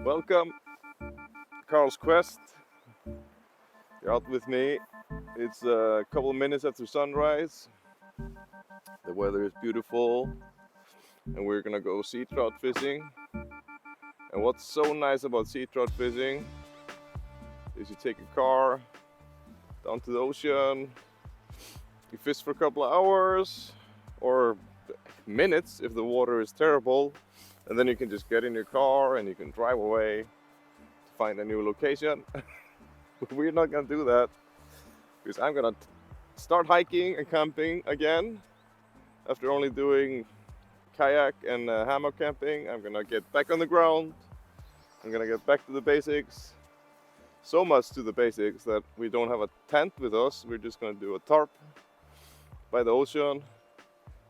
Welcome, Karls Quest. You're out with me. It's a couple of minutes after sunrise. The weather is beautiful, and we're gonna go sea trout fishing. And what's so nice about sea trout fishing is you take a car down to the ocean, you fish for a couple of hours or minutes if the water is terrible, and then you can just get in your car and you can drive away to find a new location. But we're not gonna do that because I'm gonna start hiking and camping again after only doing kayak and hammock camping. I'm gonna get back on the ground. I'm gonna get back to the basics. So much to the basics that we don't have a tent with us. We're just gonna do a tarp by the ocean.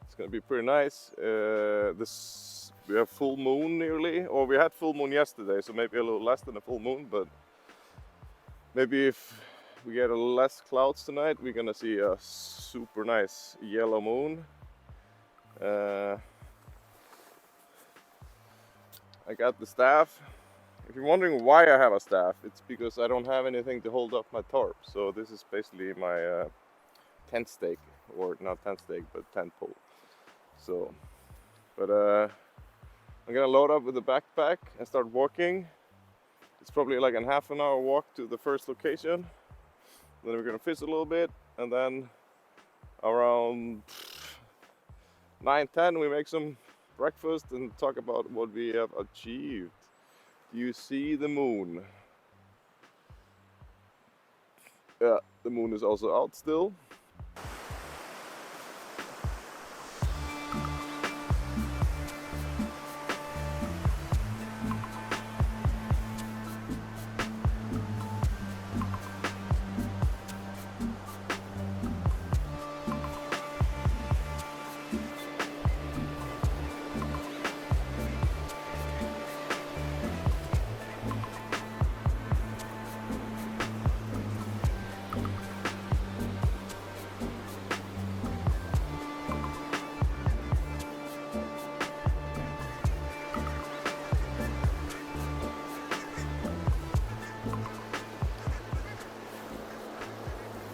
It's gonna be pretty nice. We have full moon nearly, or we had full moon yesterday, so maybe a little less than a full moon, but maybe if we get a little less clouds tonight, we're gonna see a super nice yellow moon. I got the staff. If you're wondering why I have a staff, it's because I don't have anything to hold up my tarp. So this is basically my tent stake, or not tent stake, but tent pole. So, but I'm gonna load up with the backpack and start walking. It's probably like a half an hour walk to the first location. Then we're gonna fish a little bit, and then around 9:10 we make some breakfast and talk about what we have achieved. Do you see the moon? Yeah, the moon is also out still.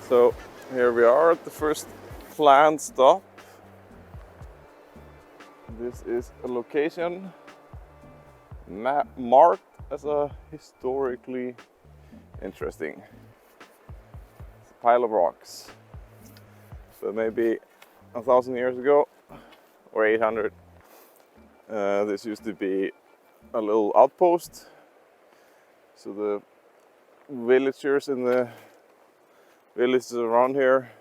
So here we are at the first planned stop. This is a location marked as a historically interesting. It's a pile of rocks. So maybe 1,000 years ago or 800, this used to be a little outpost. So the villagers in the villages around here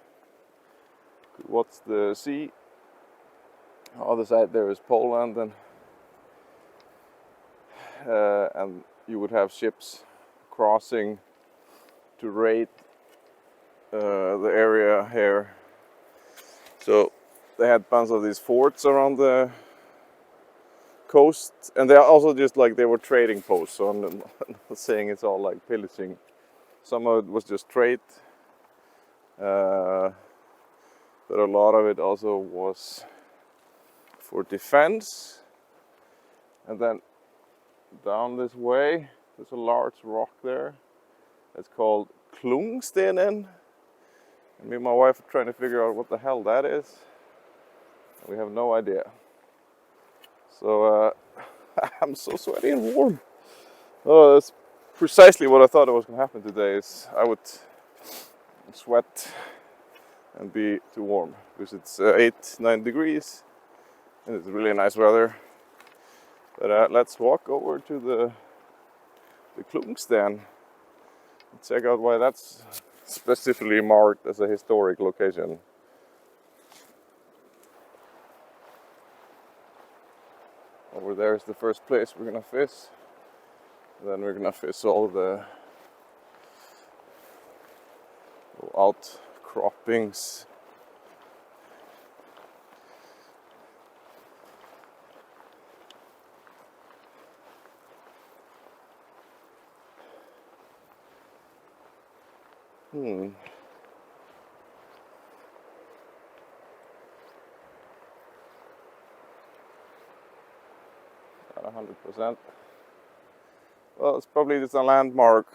could watch the sea. On the other side there is Poland, and you would have ships crossing to raid the area here. So they had bunch of these forts around the coast, and they are also just like they were trading posts. So I'm not saying it's all like pillaging. Some of it was just trade, but a lot of it also was for defense. And then down this way, there's a large rock there. It's called Klungstenen. And me and my wife are trying to figure out what the hell that is. We have no idea. So I'm so sweaty and warm. Oh, that's precisely what I thought was going to happen today. Is I would sweat and be too warm because it's 8-9 degrees and it's really nice weather. But let's walk over to the Klungsten and check out why that's specifically marked as a historic location. Over there is the first place we're gonna fish. Then we're gonna fish all the outcroppings. Not 100%. Well, it's probably just a landmark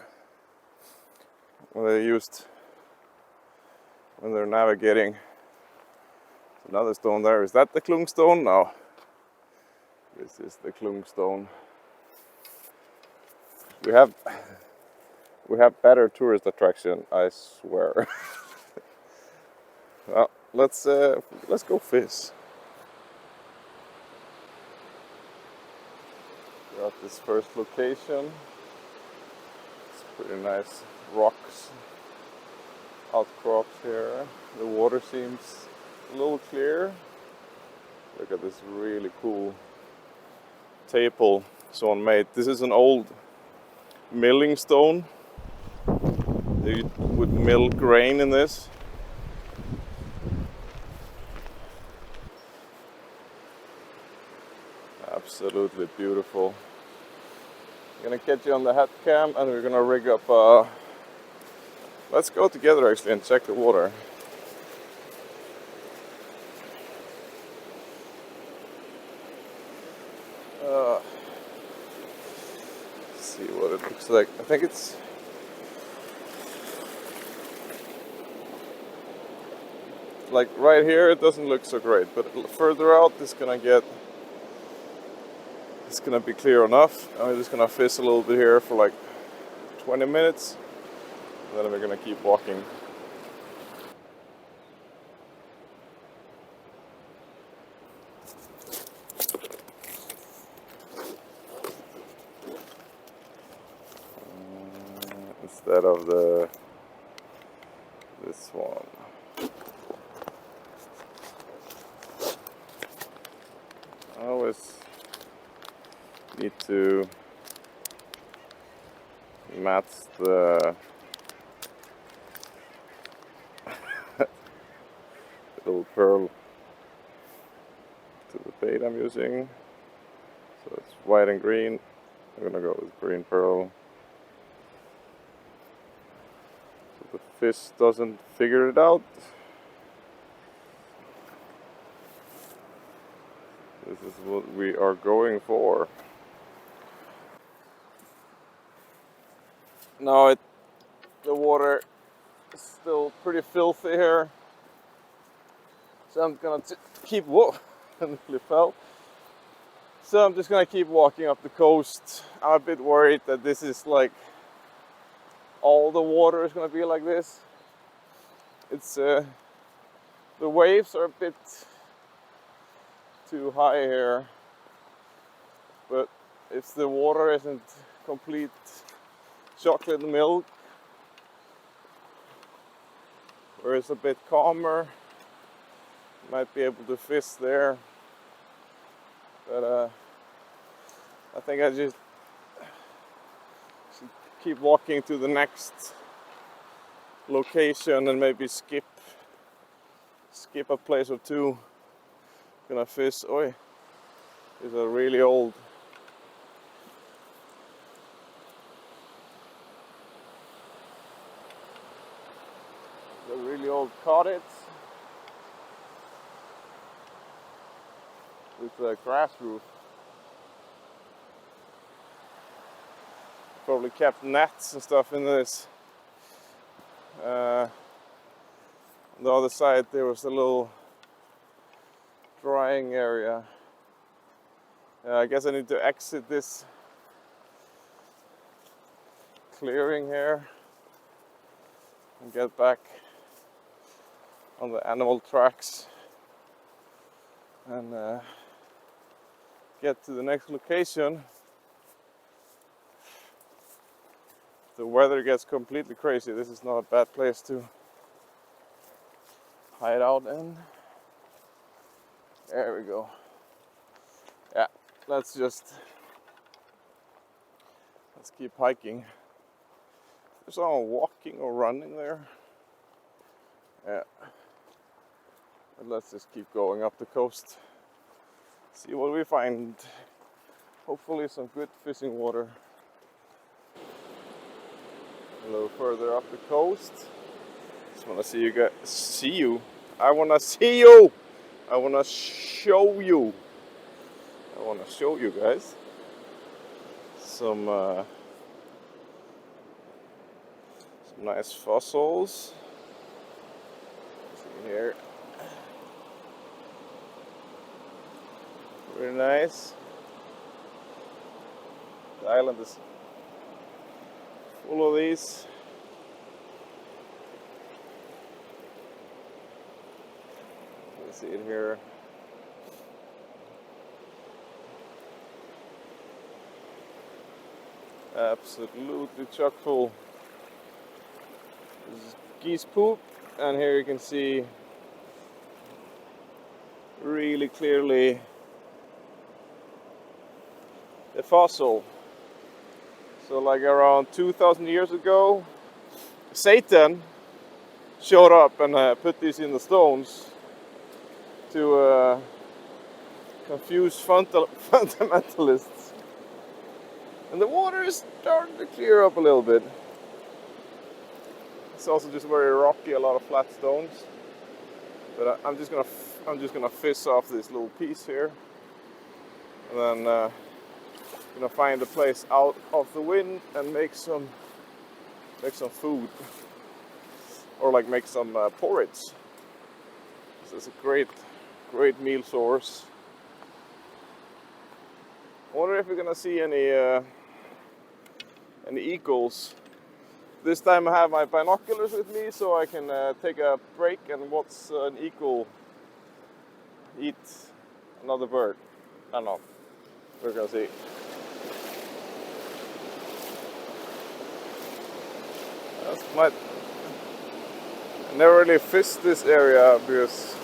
they used when they're navigating. Another stone there. Is that the Klung stone? No. This is the Klung stone. We have better tourist attraction, I swear. Well, let's go fish. We're at this first location. It's pretty nice rocks, outcrops here. The water seems a little clear. Look at this really cool table someone made. This is an old milling stone. They would mill grain in this. Absolutely beautiful. I'm gonna catch you on the head cam and we're gonna rig up let's go together actually and check the water. Let's see what it looks like. I think it's like right here it doesn't look so great, but further out it's gonna be clear enough. I'm just gonna fish a little bit here for like 20 minutes and then we're gonna keep walking. Instead of this one. I always need to match the little pearl to the bait I'm using. So it's white and green. I'm gonna go with green pearl. So the fish doesn't figure it out. This is what we are going for. Now the water is still pretty filthy here, so I'm gonna keep and nearly fell. So I'm just gonna keep walking up the coast. I'm a bit worried that this is like all the water is gonna be like this. It's the waves are a bit too high here, but if the water isn't complete chocolate milk, where it's a bit calmer, might be able to fish there. But I think I just should keep walking to the next location and maybe skip a place or two. Gonna fish. Oi, these are really old. They're really old cottage with a grass roof. Probably kept nets and stuff in this. On the other side there was a little drying area. I guess I need to exit this clearing here and get back on the animal tracks and get to the next location. The weather gets completely crazy. This is not a bad place to hide out in. There we go. Yeah, let's keep hiking. There's someone walking or running there. Yeah. But let's just keep going up the coast. See what we find. Hopefully some good fishing water. A little further up the coast. Just wanna see you guys. See you. I wanna see you. I wanna show you. I wanna show you guys some Some nice fossils. See here. Very nice. The island is full of these. You see it here. Absolutely chock full. This is geese poop, and here you can see really clearly the fossil. So like around 2,000 years ago, Satan showed up and put these in the stones to confuse fundamentalists. And the water is starting to clear up a little bit. It's also just very rocky, a lot of flat stones. But I'm just gonna fish off this little piece here, and then gonna find a place out of the wind and make some food, or like make some porridge. This is a great meal source. I wonder if we're gonna see any eagles. This time I have my binoculars with me, so I can take a break and watch an eagle eat another bird. I don't know. We're gonna see. I never really fished this area because,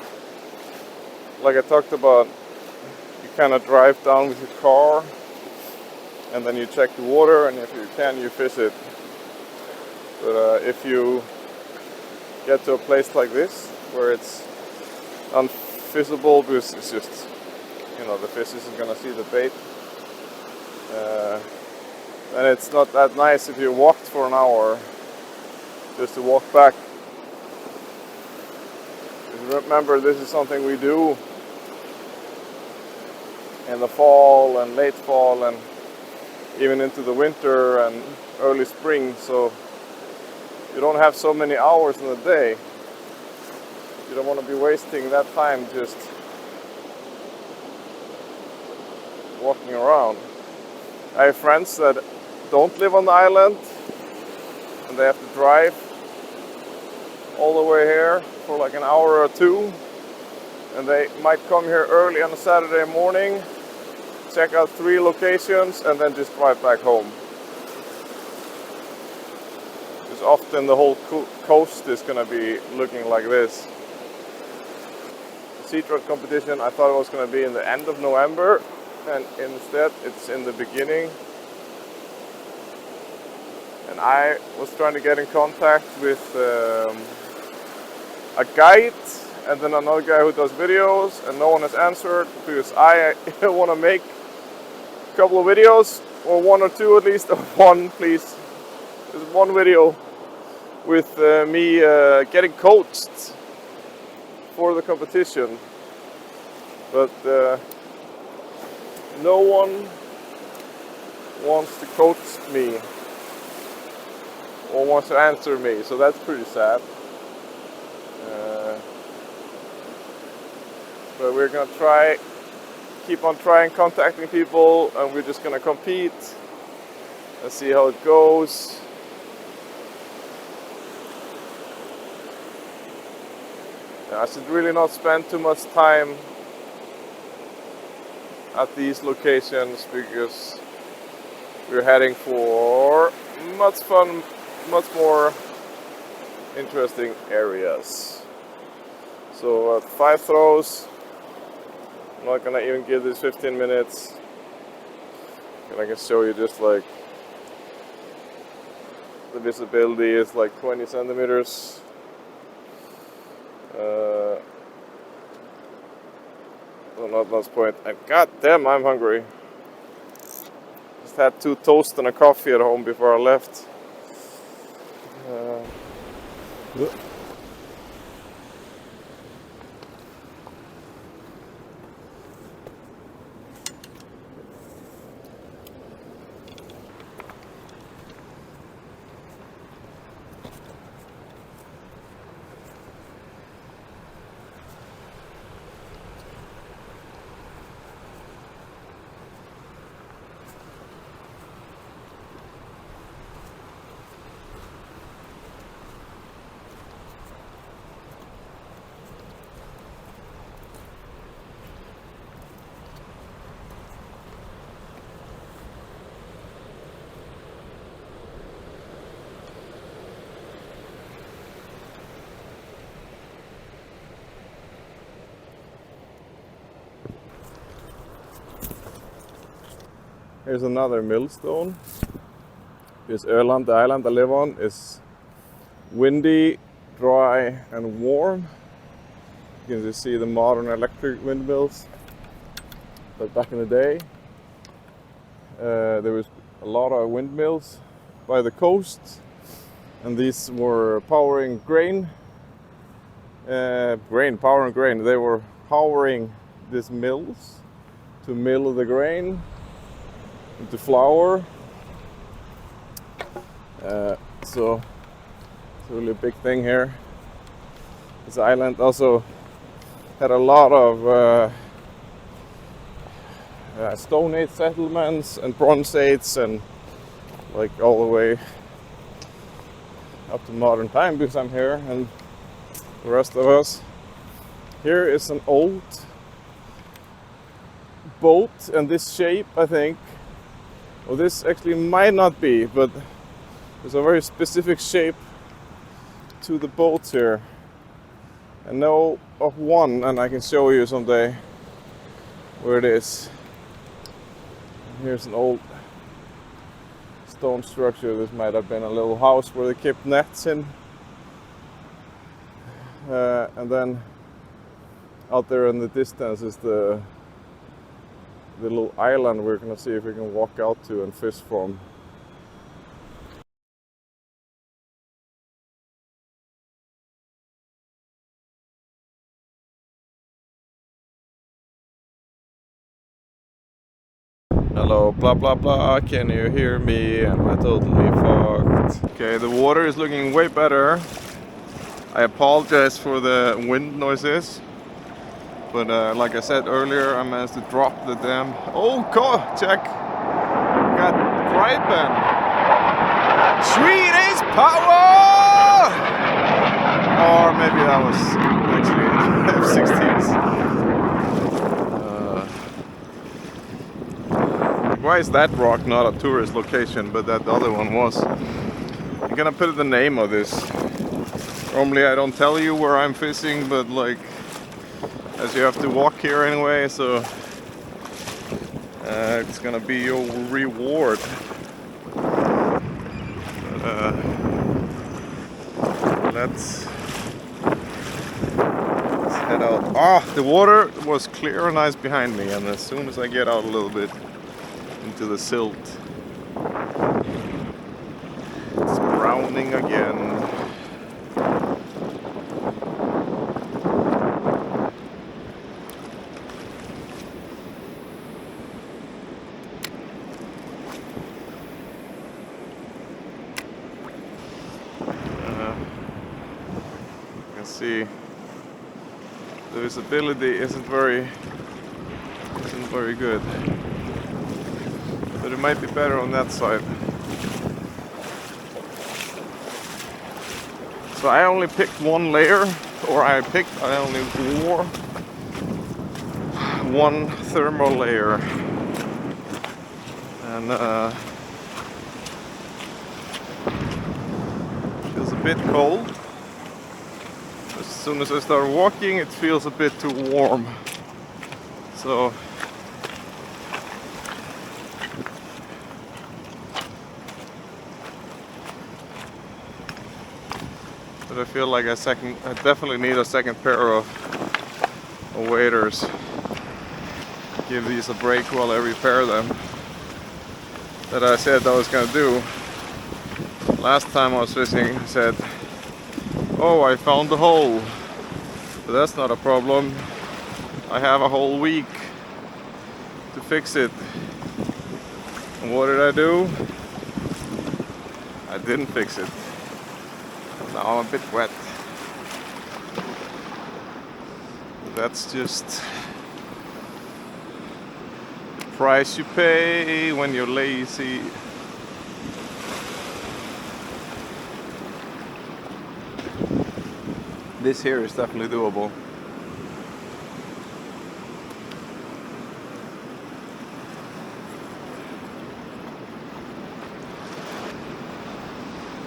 like I talked about, you kind of drive down with your car and then you check the water, and if you can, you fish it. But if you get to a place like this where it's unfishable because it's just, you know, the fish isn't gonna see the bait, and it's not that nice if you walked for an hour just to walk back. Remember, this is something we do in the fall and late fall and even into the winter and early spring, so you don't have so many hours in the day. You don't want to be wasting that time just walking around. I have friends that don't live on the island and they have to drive all the way here for like an hour or two, and they might come here early on a Saturday morning, check out 3 locations, and then just drive back home. Because often the whole coast is going to be looking like this. The sea-trout competition, I thought it was going to be in the end of November, and instead it's in the beginning. And I was trying to get in contact with a guide and then another guy who does videos, and no one has answered because I want to make a couple of videos, or 1 or 2 at least. One, please. There's one video with me getting coached for the competition, but no one wants to coach me or wants to answer me, so that's pretty sad. But we're gonna keep on trying contacting people, and we're just gonna compete and see how it goes. I should really not spend too much time at these locations because we're heading for much fun, much more interesting areas. So 5 throws. I'm not gonna even give this 15 minutes. And I can show you just like the visibility is like 20 centimeters. So not much point. And god damn, I'm hungry. Just had 2 toast and a coffee at home before I left. Here's another millstone. This Öland, the island I live on, is windy, dry, and warm. You can just see the modern electric windmills. But back in the day, there was a lot of windmills by the coast, and these were powering grain. Powering grain. They were powering these mills to mill the grain into flour. So it's really a big thing here. This island also had a lot of Stone Age settlements and Bronze Age, and like all the way up to modern time, because I'm here and the rest of us. Here is an old boat in this shape, I think. Well, this actually might not be, but there's a very specific shape to the boats here. I know of one, and I can show you someday where it is. Here's an old stone structure. This might have been a little house where they kept nets in. And then out there in the distance is the little island we're gonna see if we can walk out to and fish from. Hello, blah blah blah, can you hear me? Am I totally fucked? Okay, the water is looking way better. I apologize for the wind noises, but like I said earlier, I managed to drop the damn... Oh god, check! Got Gripen! Swedish power! Or maybe that was actually F-16s. Why is that rock not a tourist location, but that other one was? I'm gonna put the name of this. Normally I don't tell you where I'm fishing, but like, as you have to walk here anyway, so it's gonna be your reward. Let's head out. Ah, the water was clear and nice behind me, and as soon as I get out a little bit into the silt, it's browning again. You can see the visibility isn't very good. But it might be better on that side. So I only picked one layer, or I only wore one thermal layer. And feels a bit cold. As soon as I start walking, it feels a bit too warm. So but I feel like I definitely need a second pair of waders. Give these a break while I repair them. That I said I was gonna do. Last time I was fishing, I said, oh, I found the hole. But that's not a problem. I have a whole week to fix it. And what did I do? I didn't fix it. Now I'm a bit wet. That's just the price you pay when you're lazy. This here is definitely doable.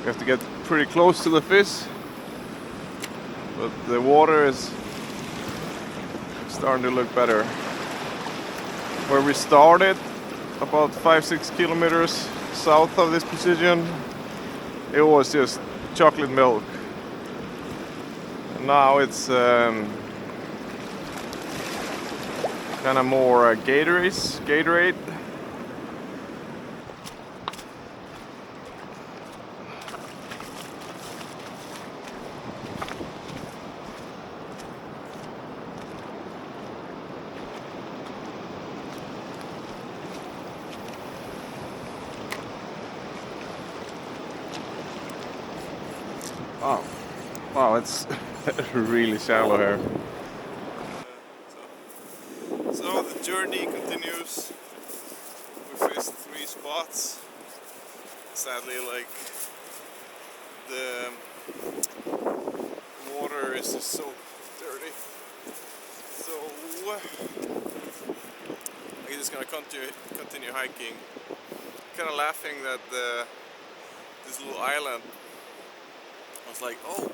You have to get pretty close to the fish, but the water is starting to look better. Where we started, about 5-6 kilometers south of this position, it was just chocolate milk. And now it's kind of more Gatorade. Oh, wow, it's really shallow here. So the journey continues. We faced 3 spots. Sadly, like the water is just so dirty. So I'm just gonna continue hiking. Kind of laughing that this little island. I was like, oh,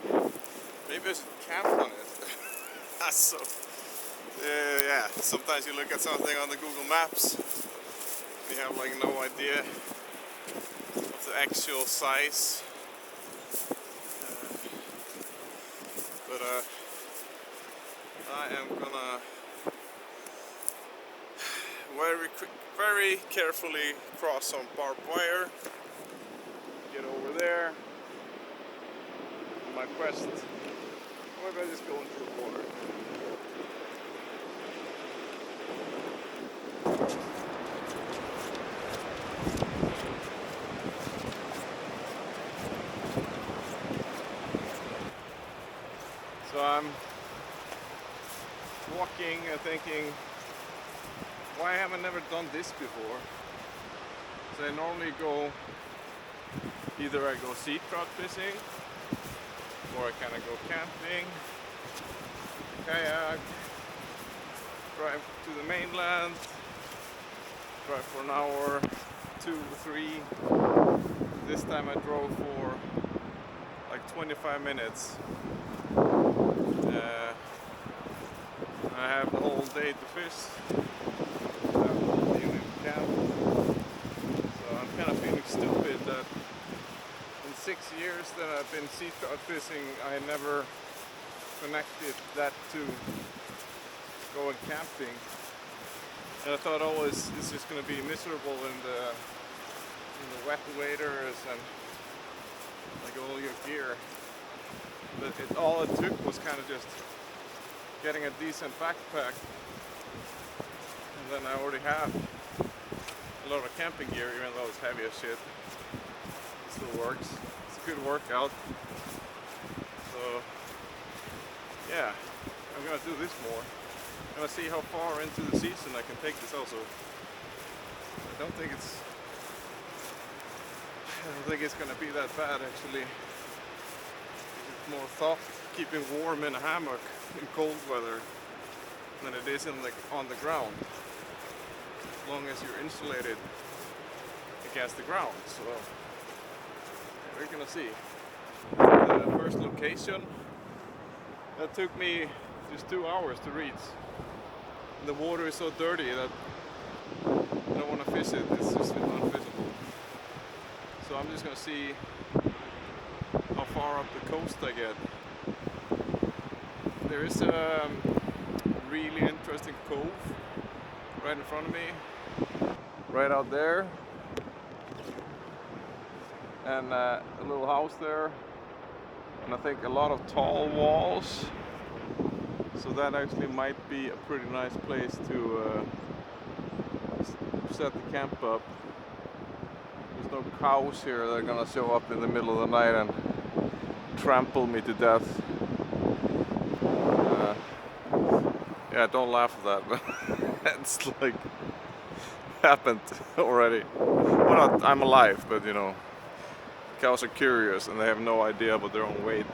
maybe I should camp on it. So, yeah, sometimes you look at something on the Google Maps, you have like no idea of the actual size. But I am gonna very carefully cross some barbed wire, get over there. My quest, or maybe I just go into the water. So I'm walking and thinking, why haven't I never done this before? So I normally go, either I go sea-trout fishing, or I kind of go camping, kayak, drive to the mainland, drive for an hour, 2 or 3. This time I drove for like 25 minutes. I have the whole day to fish. I have the whole evening to camp. So I'm kind of feeling stupid that in 6 years that I've been sea-trout fishing, I never connected that to going camping. And I thought always it's just going to be miserable in the wet waders and like all your gear. But all it took was kind of just getting a decent backpack, and then I already have a lot of camping gear, even though it's heavy as shit. It still works. It's a good workout. So yeah, I'm gonna do this more. I'm gonna see how far into the season I can take this also. I don't think it's gonna be that bad actually. It's more thought keeping warm in a hammock in cold weather than it is on the ground. As long as you're insulated against the ground. So we're gonna see. The first location that took me just 2 hours to reach. And the water is so dirty that I don't want to fish it. It's just unfishable. So I'm just gonna see how far up the coast I get. There is a really interesting cove right in front of me, right out there, and a little house there, and I think a lot of tall walls, so that actually might be a pretty nice place to set the camp up. There's no cows here that are gonna show up in the middle of the night and trample me to death. Yeah, don't laugh at that, but it's like happened already. Well, not, I'm alive, but you know, cows are curious and they have no idea about their own weight.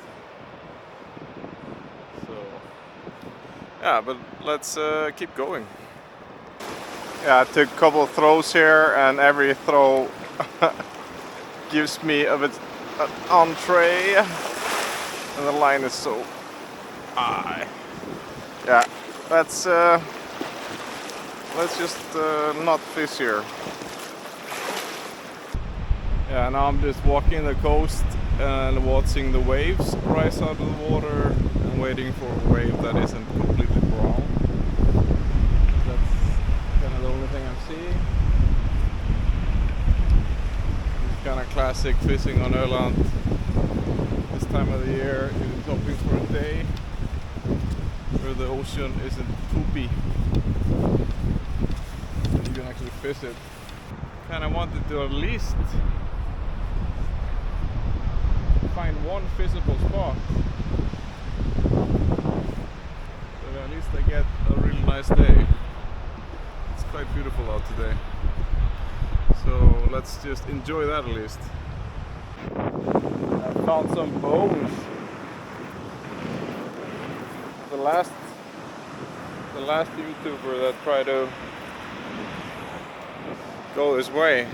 So, yeah, but let's keep going. Yeah, I took a couple of throws here, and every throw gives me a bit an entree, and the line is so high. Yeah, let's let's just not fish here. Yeah, now I'm just walking the coast and watching the waves rise out of the water and waiting for a wave that isn't completely brown. That's kind of the only thing I'm seeing. It's kind of classic fishing on Öland this time of the year. You're stopping for a day where the ocean isn't poopy. You can actually fish it. Kind of wanted to at least find one physical spot, but at least I get a really nice day. It's quite beautiful out today, so let's just enjoy that at least. I found some bones. The last YouTuber that tried to go this way,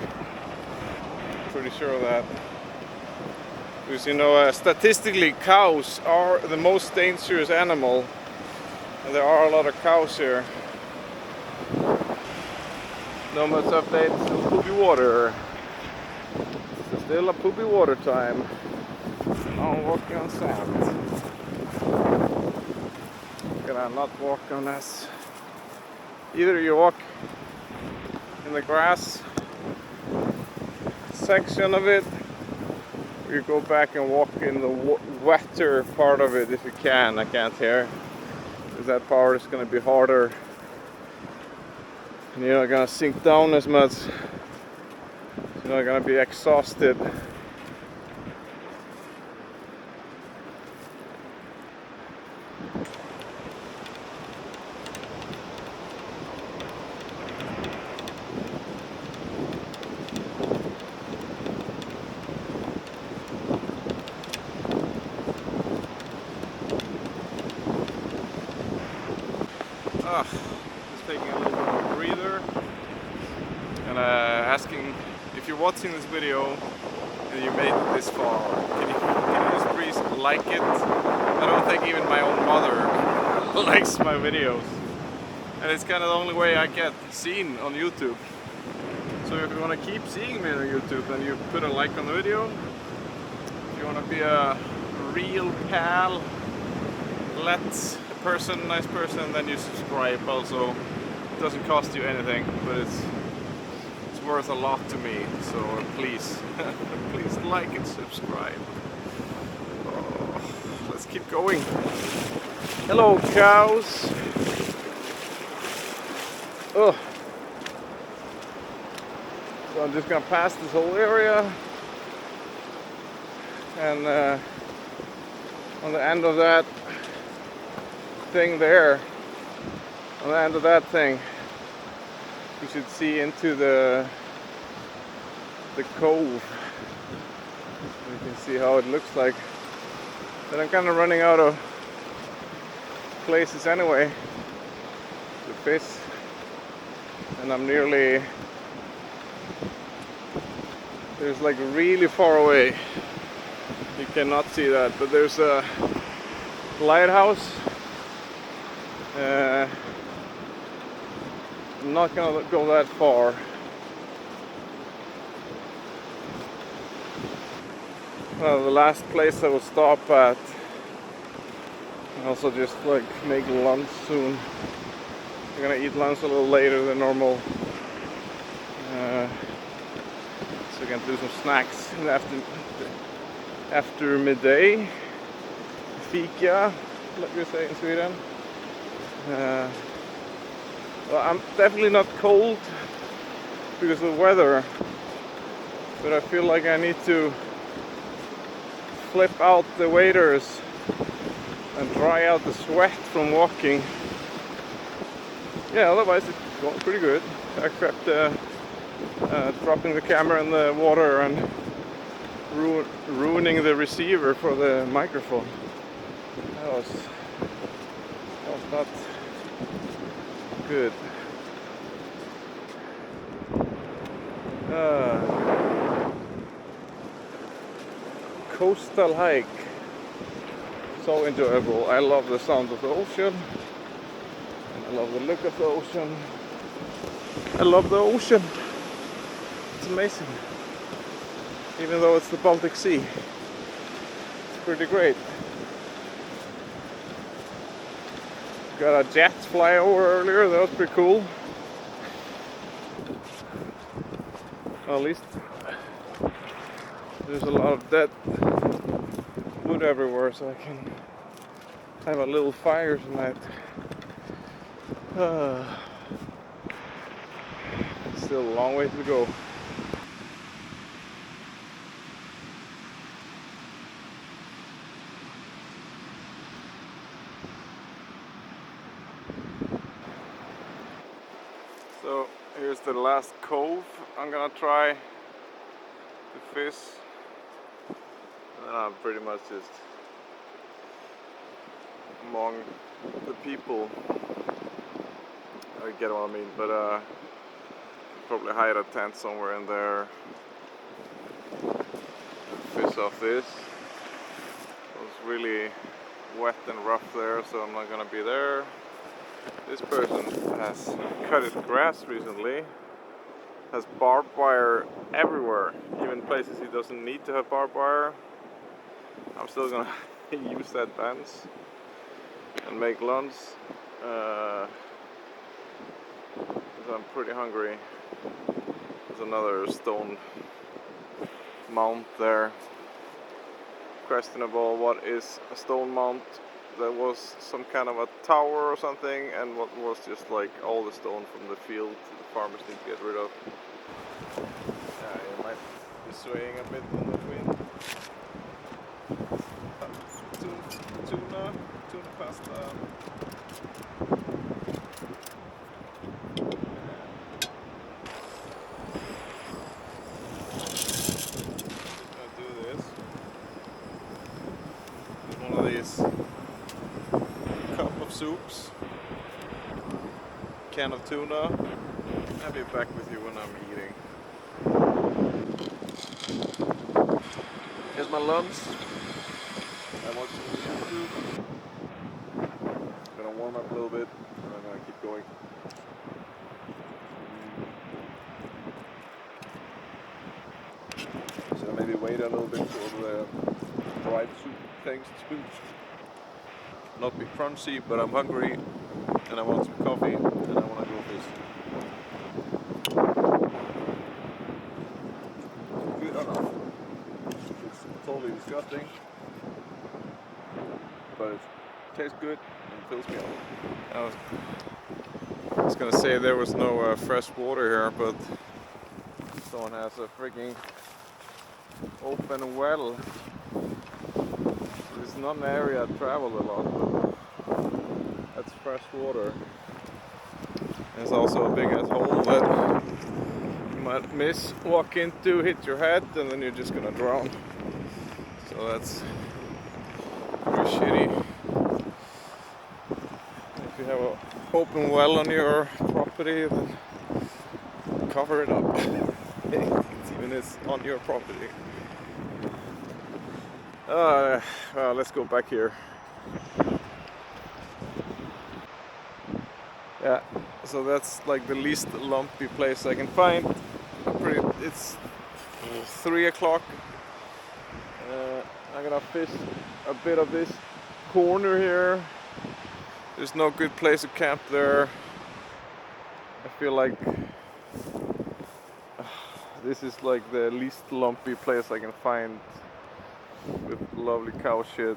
pretty sure of that. Because you know, statistically cows are the most dangerous animal, and there are a lot of cows here. No much updates, still poopy water. It's still a poopy water time. Now I'm walking on sand. Can I not walk on this? Either you walk in the grass section of it, you go back and walk in the wetter part of it if you can. I can't here, because that part is going to be harder and you're not going to sink down as much. You're not going to be exhausted. Just taking a little bit of a breather and asking if you're watching this video and you made it this far, can you just please like it? I don't think even my own mother likes my videos, and it's kind of the only way I get seen on YouTube. So if you want to keep seeing me on YouTube, then you put a like on the video. If you want to be a real pal, nice person, then you subscribe also. It doesn't cost you anything, but it's worth a lot to me, so please please like and subscribe. Oh, let's keep going. Hello cows. Oh, so I'm just gonna pass this whole area, and on the end of that thing there, on the end of that thing, you should see into the cove. You can see how it looks like. But I'm kind of running out of places anyway to fish, and I'm nearly, there's like really far away, you cannot see that, but there's a lighthouse. I'm not gonna go that far. The last place I will stop at, I also just like make lunch soon. I'm gonna eat lunch a little later than normal, so I can do some snacks in the after midday. Fika, like we say in Sweden. Well, I'm definitely not cold because of the weather, but I feel like I need to flip out the waders and dry out the sweat from walking. Yeah, otherwise it's going pretty good, except dropping the camera in the water and ruining the receiver for the microphone. That was not good. Coastal hike. So enjoyable. I love the sound of the ocean. And I love the look of the ocean. I love the ocean. It's amazing. Even though it's the Baltic Sea, it's pretty great. Got a jet fly over earlier, that was pretty cool. Well, at least there's a lot of dead wood everywhere, so I can have a little fire tonight. Still a long way to go. So here's the last cove I'm gonna try to fish. And then I'm pretty much just among the people. I get what I mean, but probably hide a tent somewhere in there. Fish off this. It was really wet and rough there, so I'm not gonna be there. This person has cut his grass recently. Has barbed wire everywhere, even places he doesn't need to have barbed wire. I'm still gonna use that fence and make lunch. Because I'm pretty hungry. There's another stone mount there. Questionable what is a stone mount. That was some kind of a tower or something, and what was just like all the stone from the field the farmers need to get rid of. Yeah, it might be swaying a bit in the wind. Tuna pasta. Gonna do this. One of these cup of soups, can of tuna. I'll be back with you when I'm eating. Here's my lunch. I watched some YouTube. Gonna warm up a little bit, and I'm gonna keep going. So maybe wait a little bit for the dried soup things to not be crunchy, but I'm hungry and I want some coffee and I want to go fish. Good enough. It's totally disgusting, but it tastes good and fills me up. I was gonna say there was no fresh water here, but someone has a freaking open well. It's not an area I travel a lot, but that's fresh water. There's also a big ass hole that you might miss, walk into, hit your head, and then you're just gonna drown. So that's pretty shitty. If you have an open well on your property, then cover it up. Even if it's on your property. Well, let's go back here. Yeah, so that's like the least lumpy place I can find. It's 3 o'clock. I'm gonna fish a bit of this corner here. There's no good place to camp there. I feel like this is like the least lumpy place I can find with lovely cow shit.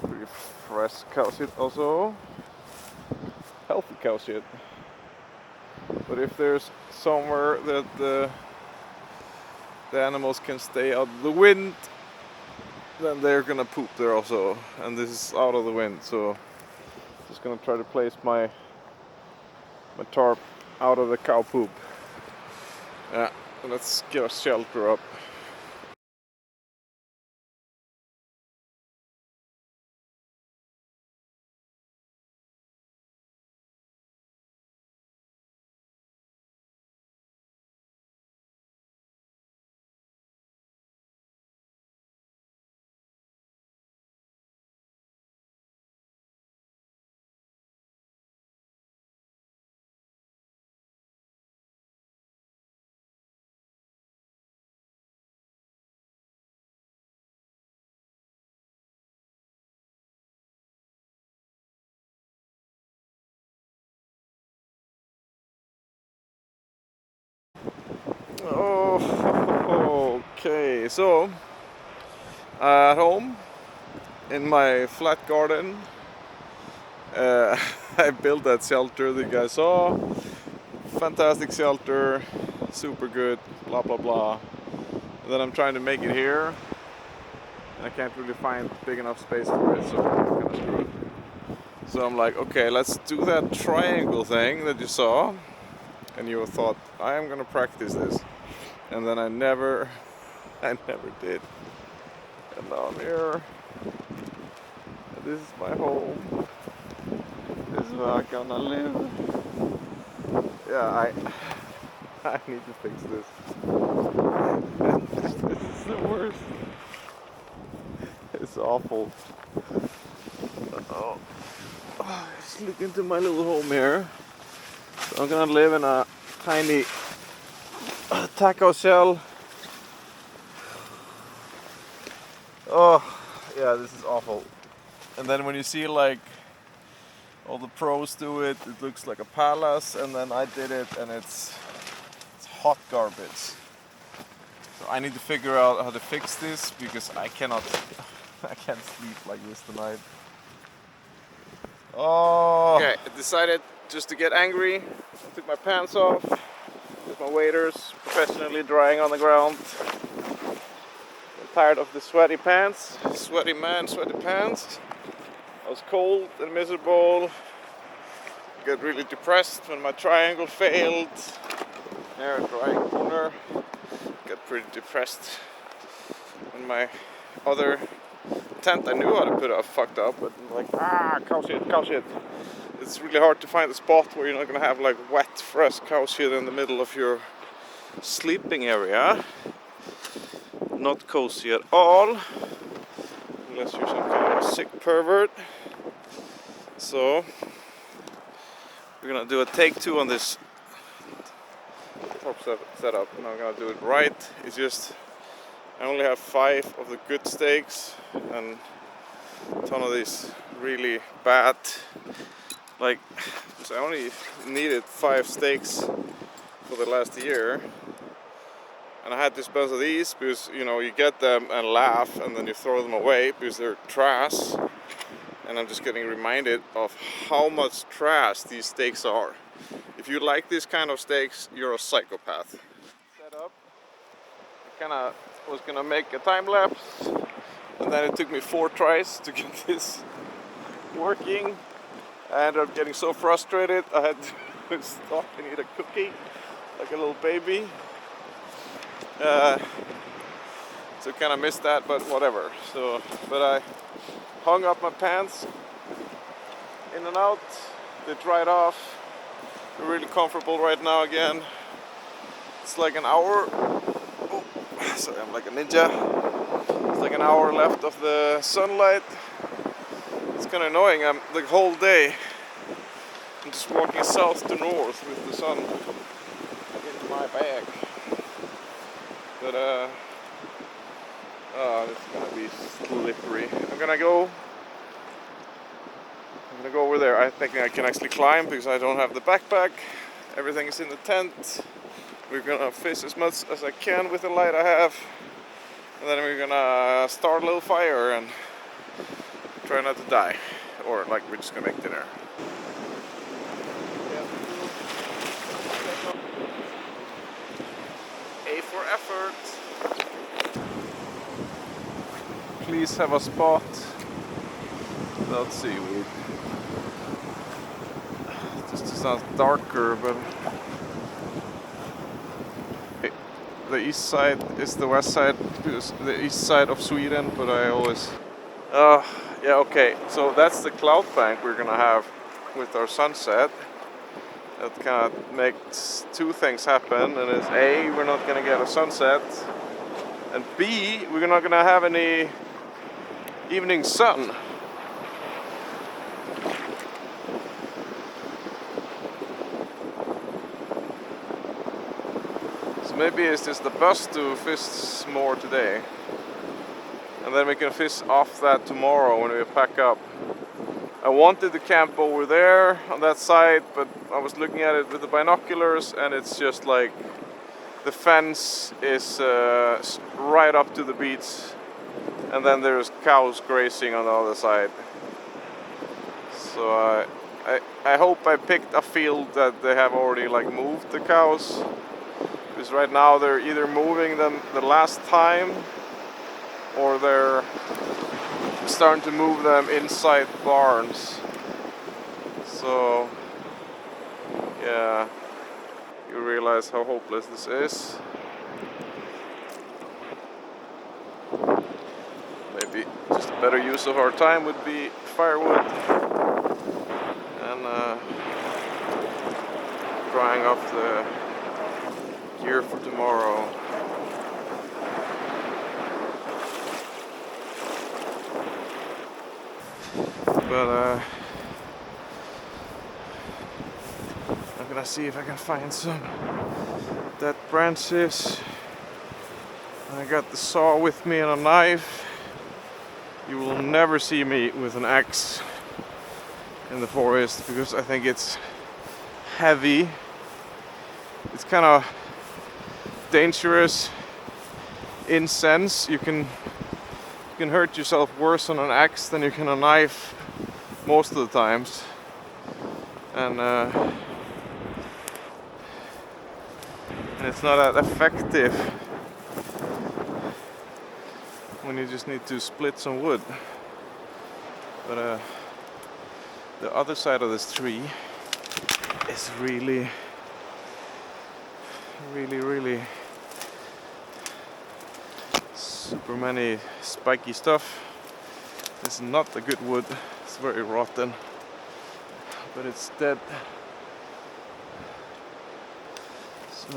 Pretty fresh cow shit also. Healthy cow shit. But if there's somewhere that the animals can stay out of the wind, then they're gonna poop there also. And this is out of the wind, so just gonna try to place my tarp out of the cow poop. Yeah, let's get a shelter up. Oh, okay, so at home in my flat garden, I built that shelter that you guys saw. Fantastic shelter, super good, blah blah blah. And then I'm trying to make it here, and I can't really find big enough space for it, so I'm kind of screwed. So I'm like, okay, let's do that triangle thing that you saw, and you thought I am gonna practice this, and then I never did. And now I'm here. And this is my home. This is where I'm gonna live. Yeah, I need to fix this. This is the worst. It's awful. Oh, just look into my little home here. So I'm gonna live in a tiny taco shell. Oh, yeah, this is awful. And then when you see like all the pros do it, it looks like a palace, and then I did it and it's hot garbage. So I need to figure out how to fix this because I can't sleep like this tonight. Oh. Okay, I decided just to get angry. I took my pants off with my waders professionally drying on the ground. I'm tired of the sweaty pants. Sweaty man, sweaty pants. I was cold and miserable. Got really depressed when my triangle failed. There, dry corner. Got pretty depressed when my other tent I knew how to put up fucked up, but I'm like, cow shit. It's really hard to find a spot where you're not gonna have like wet, fresh cow shit in the middle of your sleeping area. Not cozy at all, unless you're some kind of a sick pervert. So we're gonna do a take 2 on this top setup, and I'm gonna do it right. It's just I only have 5 of the good steaks and a ton of these really bad. Like, so I only needed 5 steaks for the last year, and I had this bunch of these because you know you get them and laugh and then you throw them away because they're trash. And I'm just getting reminded of how much trash these steaks are. If you like this kind of steaks, you're a psychopath. Set up. I kind of was gonna make a time lapse, and then it took me 4 tries to get this working. I ended up getting so frustrated I had to stop and eat a cookie like a little baby. So kind of missed that, but whatever. So, but I hung up my pants in and out. They dried off. They're really comfortable right now again. It's like an hour. Oh, sorry, I'm like a ninja. It's like an hour left of the sunlight. It's kind of annoying. I'm the whole day I'm just walking south to north with the sun in my back. But oh, it's gonna be slippery. I'm gonna go over there. I think I can actually climb because I don't have the backpack. Everything is in the tent. We're gonna fish as much as I can with the light I have, and then we're gonna start a little fire and try not to die, or like we're just gonna make dinner. A for effort. Please have a spot without seaweed. Just to sound darker, but the east side is the west side, the east side of Sweden, but I always yeah, okay, so that's the cloud bank we're gonna have with our sunset. That kind of makes 2 things happen, and it's A, we're not gonna get a sunset, and B, we're not gonna have any evening sun. So maybe it's just the bus to fish more today, and then we can fish off that tomorrow when we pack up. I wanted to camp over there on that side, but I was looking at it with the binoculars and it's just like the fence is right up to the beach, and then there's cows grazing on the other side. So I hope I picked a field that they have already like moved the cows, because right now they're either moving them the last time or they're starting to move them inside barns. So yeah, you realize how hopeless this is. Maybe just a better use of our time would be firewood and drying off the gear for tomorrow. But I'm gonna see if I can find some dead branches. I got the saw with me and a knife. You will never see me with an axe in the forest because I think it's heavy. It's kind of dangerous in sense. You can hurt yourself worse on an axe than you can a knife most of the times. And it's not that effective when you just need to split some wood. But the other side of this tree is really super many spiky stuff. It's not a good wood, it's very rotten, but it's dead. So,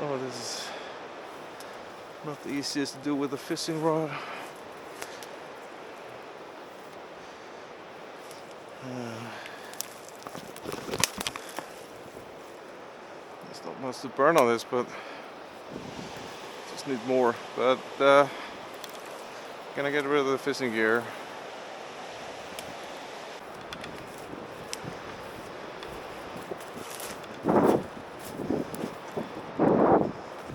oh, this is not the easiest to do with a fishing rod. There's not much to burn on this, but just need more. But gonna get rid of the fishing gear.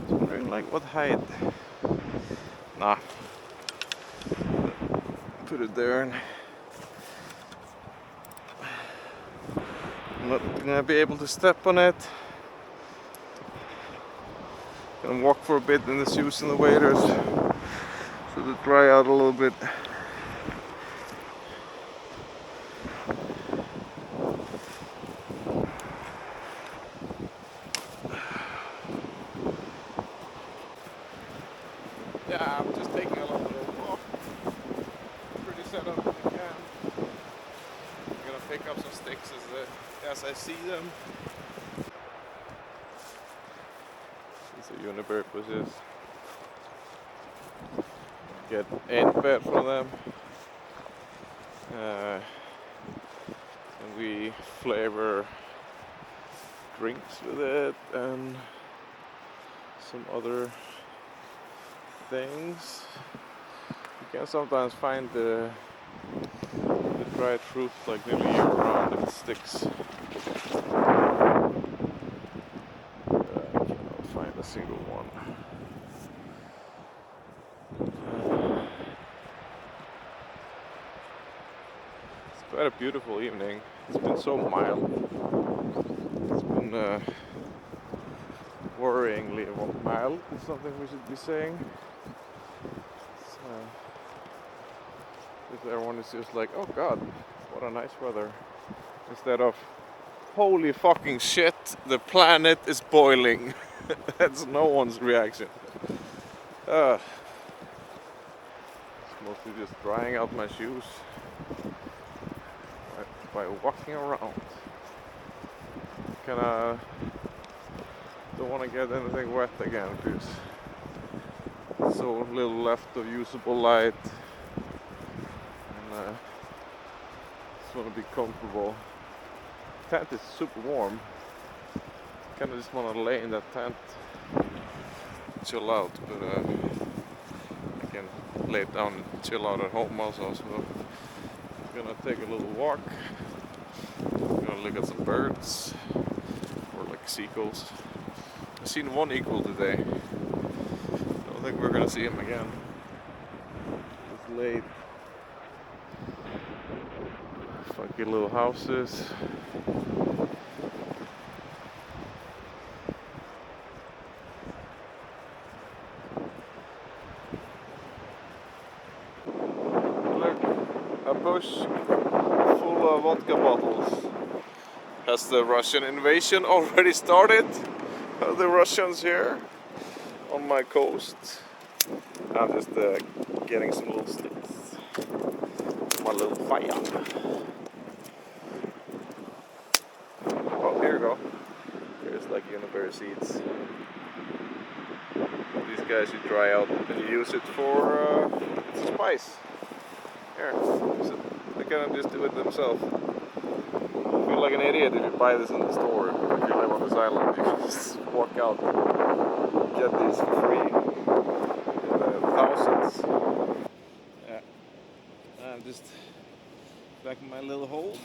Wondering like what height? Nah. Put it there. And I'm not gonna be able to step on it. Gonna walk for a bit in the shoes and the waders so they dry out a little bit. Yeah, I'm just taking a little walk. Pretty set up in the camp. I'm gonna pick up some sticks as I see them. These are juniper bushes. Get ant bed from them. And we flavor drinks with it and some other things. You can sometimes find the dried fruit like nearly year round if it sticks. I cannot find a single one. It's quite a beautiful evening. It's been so mild. It's been worryingly mild is something we should be saying. If everyone is just like, oh god, what a nice weather, instead of holy fucking shit, the planet is boiling. That's no one's reaction. It's mostly just drying out my shoes by walking around. Kinda don't want to get anything wet again because so little left of usable light. Just want to be comfortable. The tent is super warm. Kind of just want to lay in that tent, chill out. But I can lay down and chill out at home also. So I'm gonna take a little walk. I'm gonna look at some birds or like seagulls. I've seen one eagle today. Don't think we're gonna see him again. It's late. Funky little houses. Look, a bush full of vodka bottles. Has the Russian invasion already started? Are the Russians here on my coast? I'm just getting some little sticks. My little fire. Oh, here we go. There's like uniberry seeds. These guys you dry out and you use it for it's a spice. Here, so they can just do it themselves. I feel like an idiot if you buy this in the store. If you live on this island, you can just walk out and get these for free. Thousands. Yeah. I'm just back in my little hole.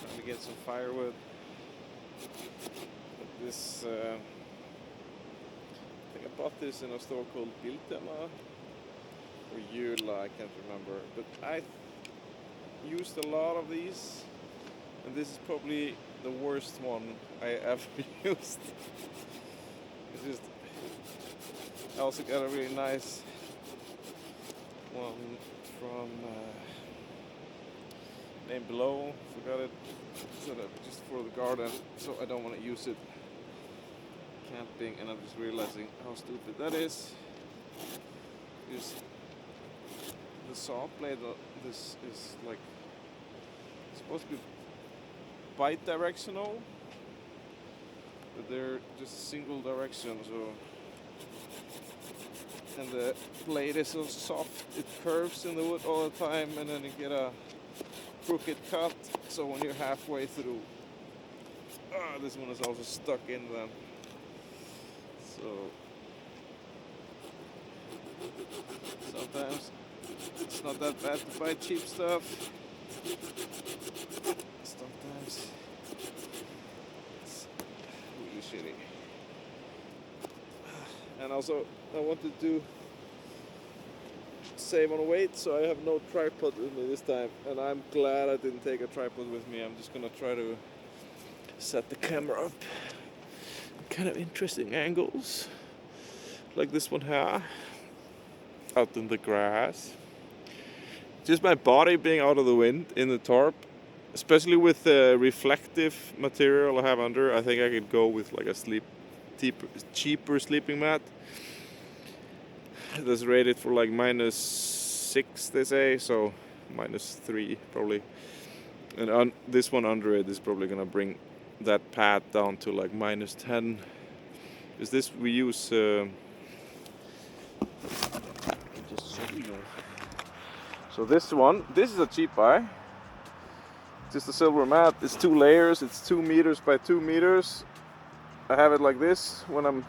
Trying to get some firewood. This, I think I bought this in a store called Biltema or Jula, I can't remember. But I used a lot of these, and this is probably the worst one I ever used. It's just, I also got a really nice one from named below, forgot it, set up just for the garden, so I don't want to use it camping, and I'm just realizing how stupid that is. Because the saw blade, this is like supposed to be bi-directional, but they're just single direction, so, and the blade is so soft it curves in the wood all the time, and then you get a crooked cut, so when you're halfway through, this one is also stuck in them. So sometimes it's not that bad to buy cheap stuff. Sometimes it's really shitty. And also I wanted to save on weight, so I have no tripod with me this time, and I'm glad I didn't take a tripod with me. I'm just gonna try to set the camera up kind of interesting angles, like this one here, out in the grass. Just my body being out of the wind in the tarp, especially with the reflective material I have under. I think I could go with like a cheaper sleeping mat that's rated for like -6, they say, so -3 probably. And this one under it is probably gonna bring that pad down to like -10. Is this we use? Just show you. So this is a cheap buy. Just a silver mat. It's 2 layers. It's 2 meters by 2 meters. I have it like this when I'm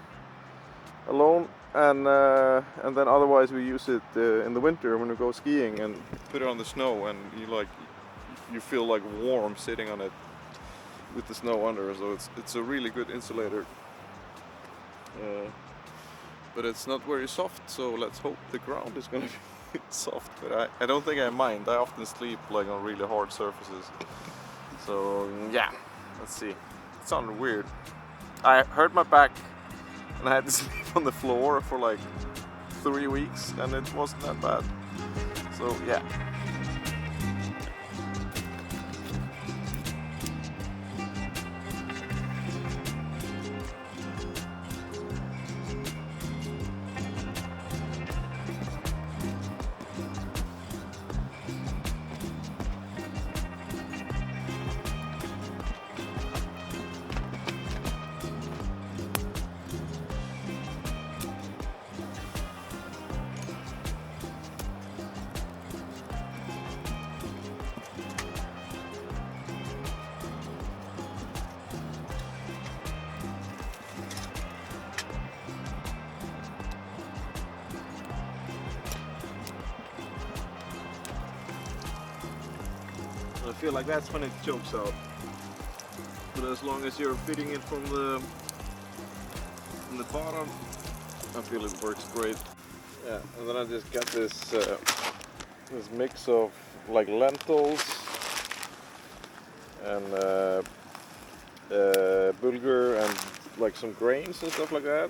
alone, and then otherwise we use it in the winter when we go skiing and put it on the snow, and you feel like warm sitting on it with the snow under. So it's a really good insulator. But it's not very soft, so let's hope the ground is gonna be soft. But I don't think I mind. I often sleep like on really hard surfaces. So yeah, let's see. It sounded weird. I hurt my back and I had to sleep on the floor for like 3 weeks, and it wasn't that bad. So yeah. I feel like that's when it chokes out. But as long as you're feeding it from the bottom, I feel it works great. Yeah, and then I just got this this mix of like lentils and bulgur and like some grains and stuff like that.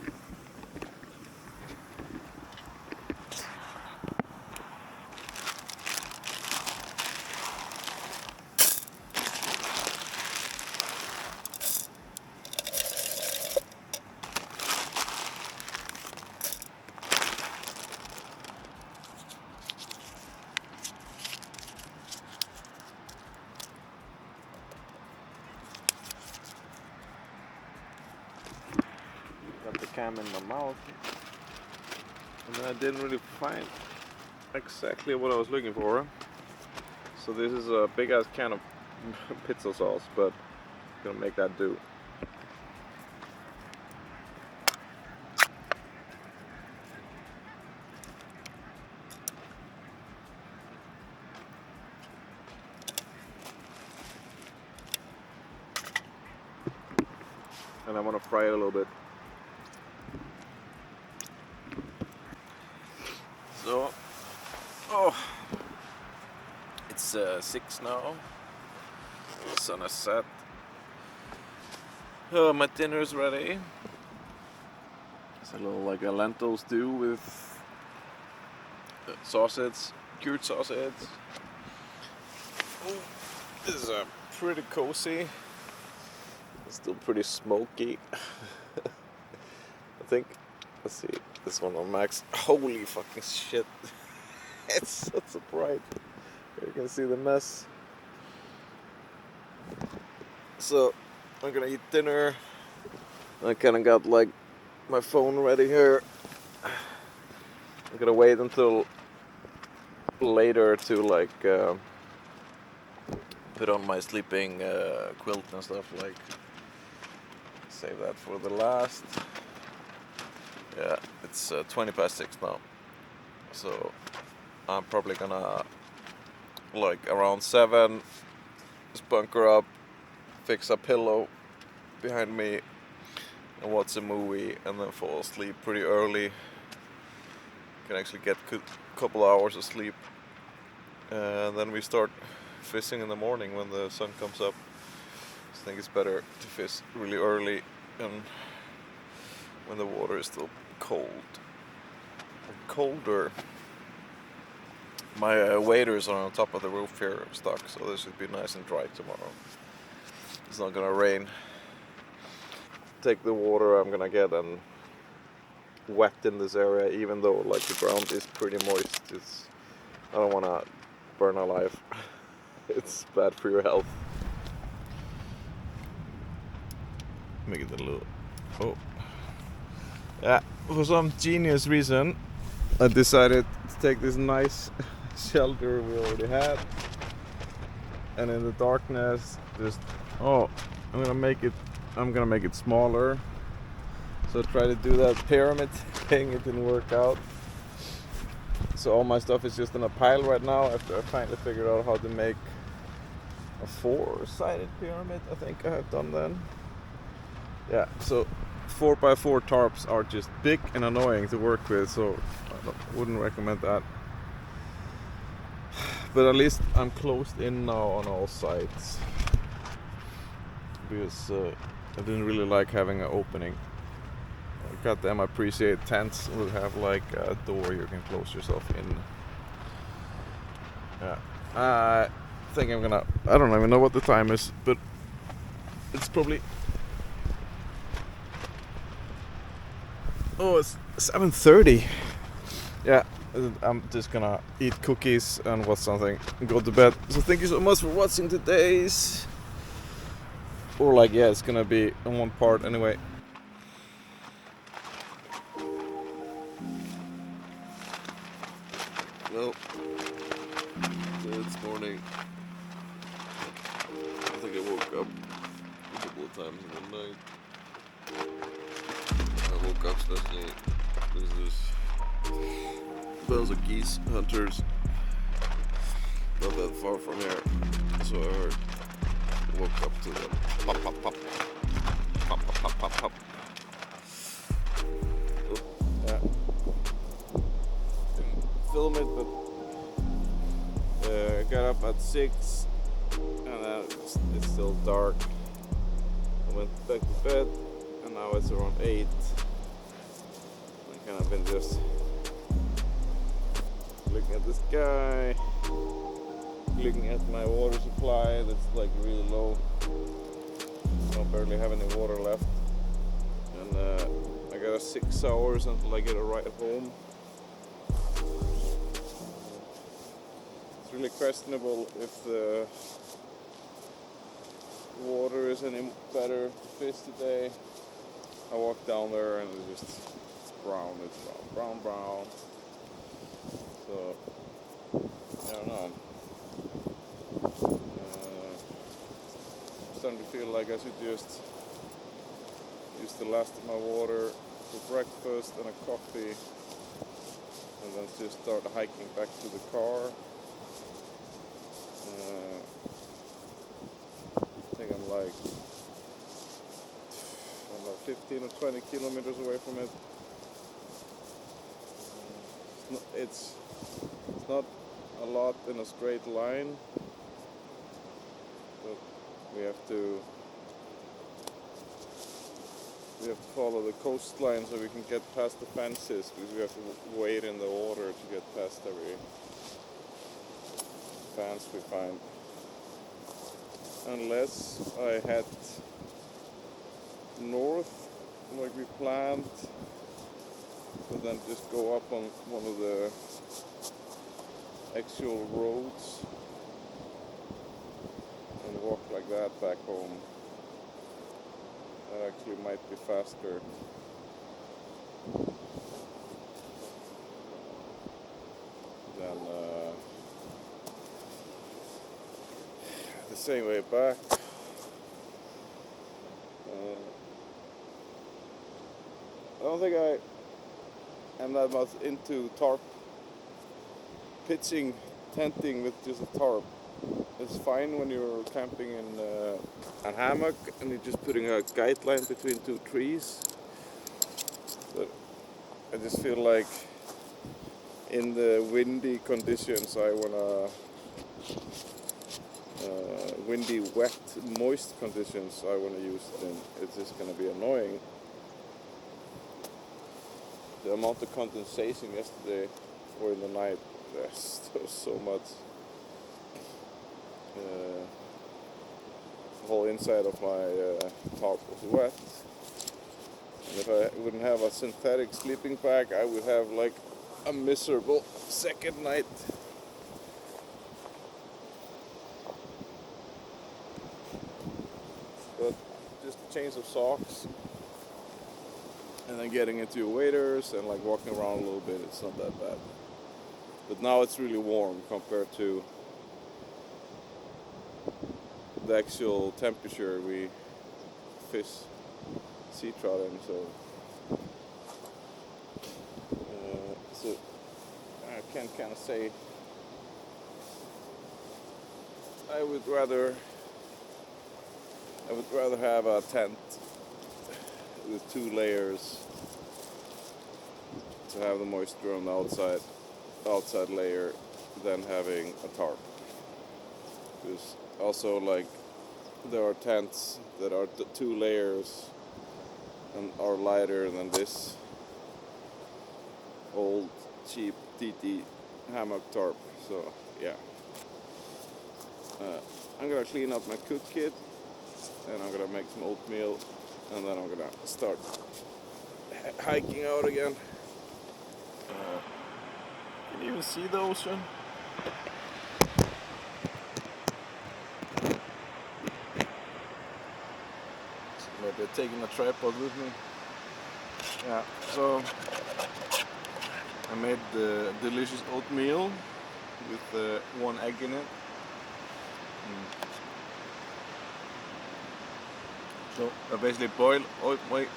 Got the cam in my mouth, and I didn't really find exactly what I was looking for. So this is a big ass can of pizza sauce, but I'm gonna make that do. And I want to fry it a little bit. So, oh, it's 6 now. The sun has set. Oh, my dinner's ready. It's a little like a lentil stew with sausage, cured sausage. Oh, this is pretty cozy. It's still pretty smoky. I think. Let's see. This one on max. Holy fucking shit! It's so bright. Here you can see the mess. So I'm gonna eat dinner. I kind of got like my phone ready here. I'm gonna wait until later to like put on my sleeping quilt and stuff. Like save that for the last. Yeah, it's 20 past 6 now. So I'm probably gonna like around 7 just bunker up, fix a pillow behind me and watch a movie and then fall asleep pretty early. Can actually get a couple hours of sleep, and then we start fishing in the morning when the sun comes up. I think it's better to fish really early and when the water is still cold and colder. My waders are on top of the roof here stuck, so this should be nice and dry tomorrow. It's not gonna rain. Take the water I'm gonna get and wet in this area, even though like the ground is pretty moist. I don't wanna burn alive. It's bad for your health. Make it a little. Oh. Yeah, for some genius reason, I decided to take this nice shelter we already had, and in the darkness, just I'm gonna make it smaller. So I tried to do that pyramid thing. It didn't work out. So all my stuff is just in a pile right now. After I finally figured out how to make a 4-sided pyramid, I think I have done then. Yeah, so 4x4 tarps are just big and annoying to work with, so I wouldn't recommend that. But at least I'm closed in now on all sides, because I didn't really like having an opening. Goddamn, I appreciate tents will have like a door you can close yourself in. Yeah, I think I don't even know what the time is, but it's probably. Oh, it's 7:30. Yeah, I'm just gonna eat cookies and watch something and go to bed. So thank you so much for watching today's. Or like, yeah, it's gonna be in one part anyway. Well, it's morning. I think I woke up a couple of times in the night. I woke up especially. There's this bells of geese hunters not that far from here, so I heard. walk up to them. Pop, pop, pop. Pop, pop, pop, pop, pop. Oop, yeah. Didn't film it, but I got up at 6 and it's still dark. I went back to bed and now it's around 8. I've kind of been just looking at the sky, looking at my water supply that's like really low. I barely have any water left, and I got 6 hours until I get a ride home. It's really questionable if the water is any better to fish today. I walked down there and it's brown, brown. So I don't know. I'm starting to feel like I should just use the last of my water for breakfast and a coffee, and then just start hiking back to the car. I think I'm like 15 or 20 kilometers away from it. It's not a lot in a straight line, but we have to follow the coastline so we can get past the fences, because we have to wade in the water to get past every fence we find. Unless I head north like we planned, and then just go up on one of the actual roads and walk like that back home. That actually might be faster. Than the same way back. I don't think I am that much into tarp pitching, tenting with just a tarp. It's fine when you're camping in a hammock and you're just putting a guideline between 2 trees. But I just feel like in the windy conditions, I wanna windy, wet, moist conditions, I wanna use it in. It's just gonna be annoying. The amount of condensation yesterday or in the night, there's so much. The whole inside of my tarp was wet. And if I wouldn't have a synthetic sleeping bag, I would have like a miserable second night. But just a change of socks and then getting into your waders and like walking around a little bit, it's not that bad. But now it's really warm compared to the actual temperature we fish sea-trout in, so I can kind of say I would rather have a tent with 2 layers to have the moisture on the outside layer than having a tarp. Because also, like, there are tents that are 2 layers and are lighter than this old cheap TT hammock tarp. So yeah, I'm gonna clean up my cook kit and I'm gonna make some oatmeal, and then I'm gonna start hiking out again. Can you even see the ocean? Maybe taking a tripod with me. Yeah, so I made the delicious oatmeal with 1 egg in it. So I basically boil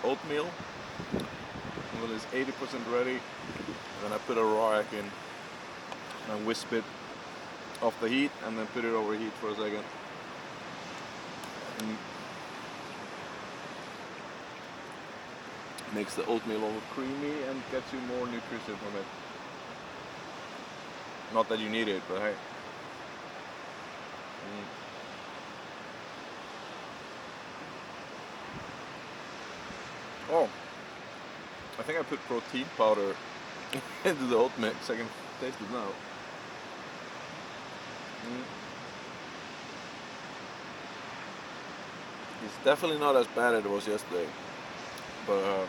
oatmeal until it's 80% ready, and then I put a raw egg in and whisk it off the heat, and then put it over heat for a second. Mm. Makes the oatmeal all creamy and gets you more nutrition from it. Not that you need it, but hey. Oh, I think I put protein powder into the oat mix. I can taste it now. It's definitely not as bad as it was yesterday, but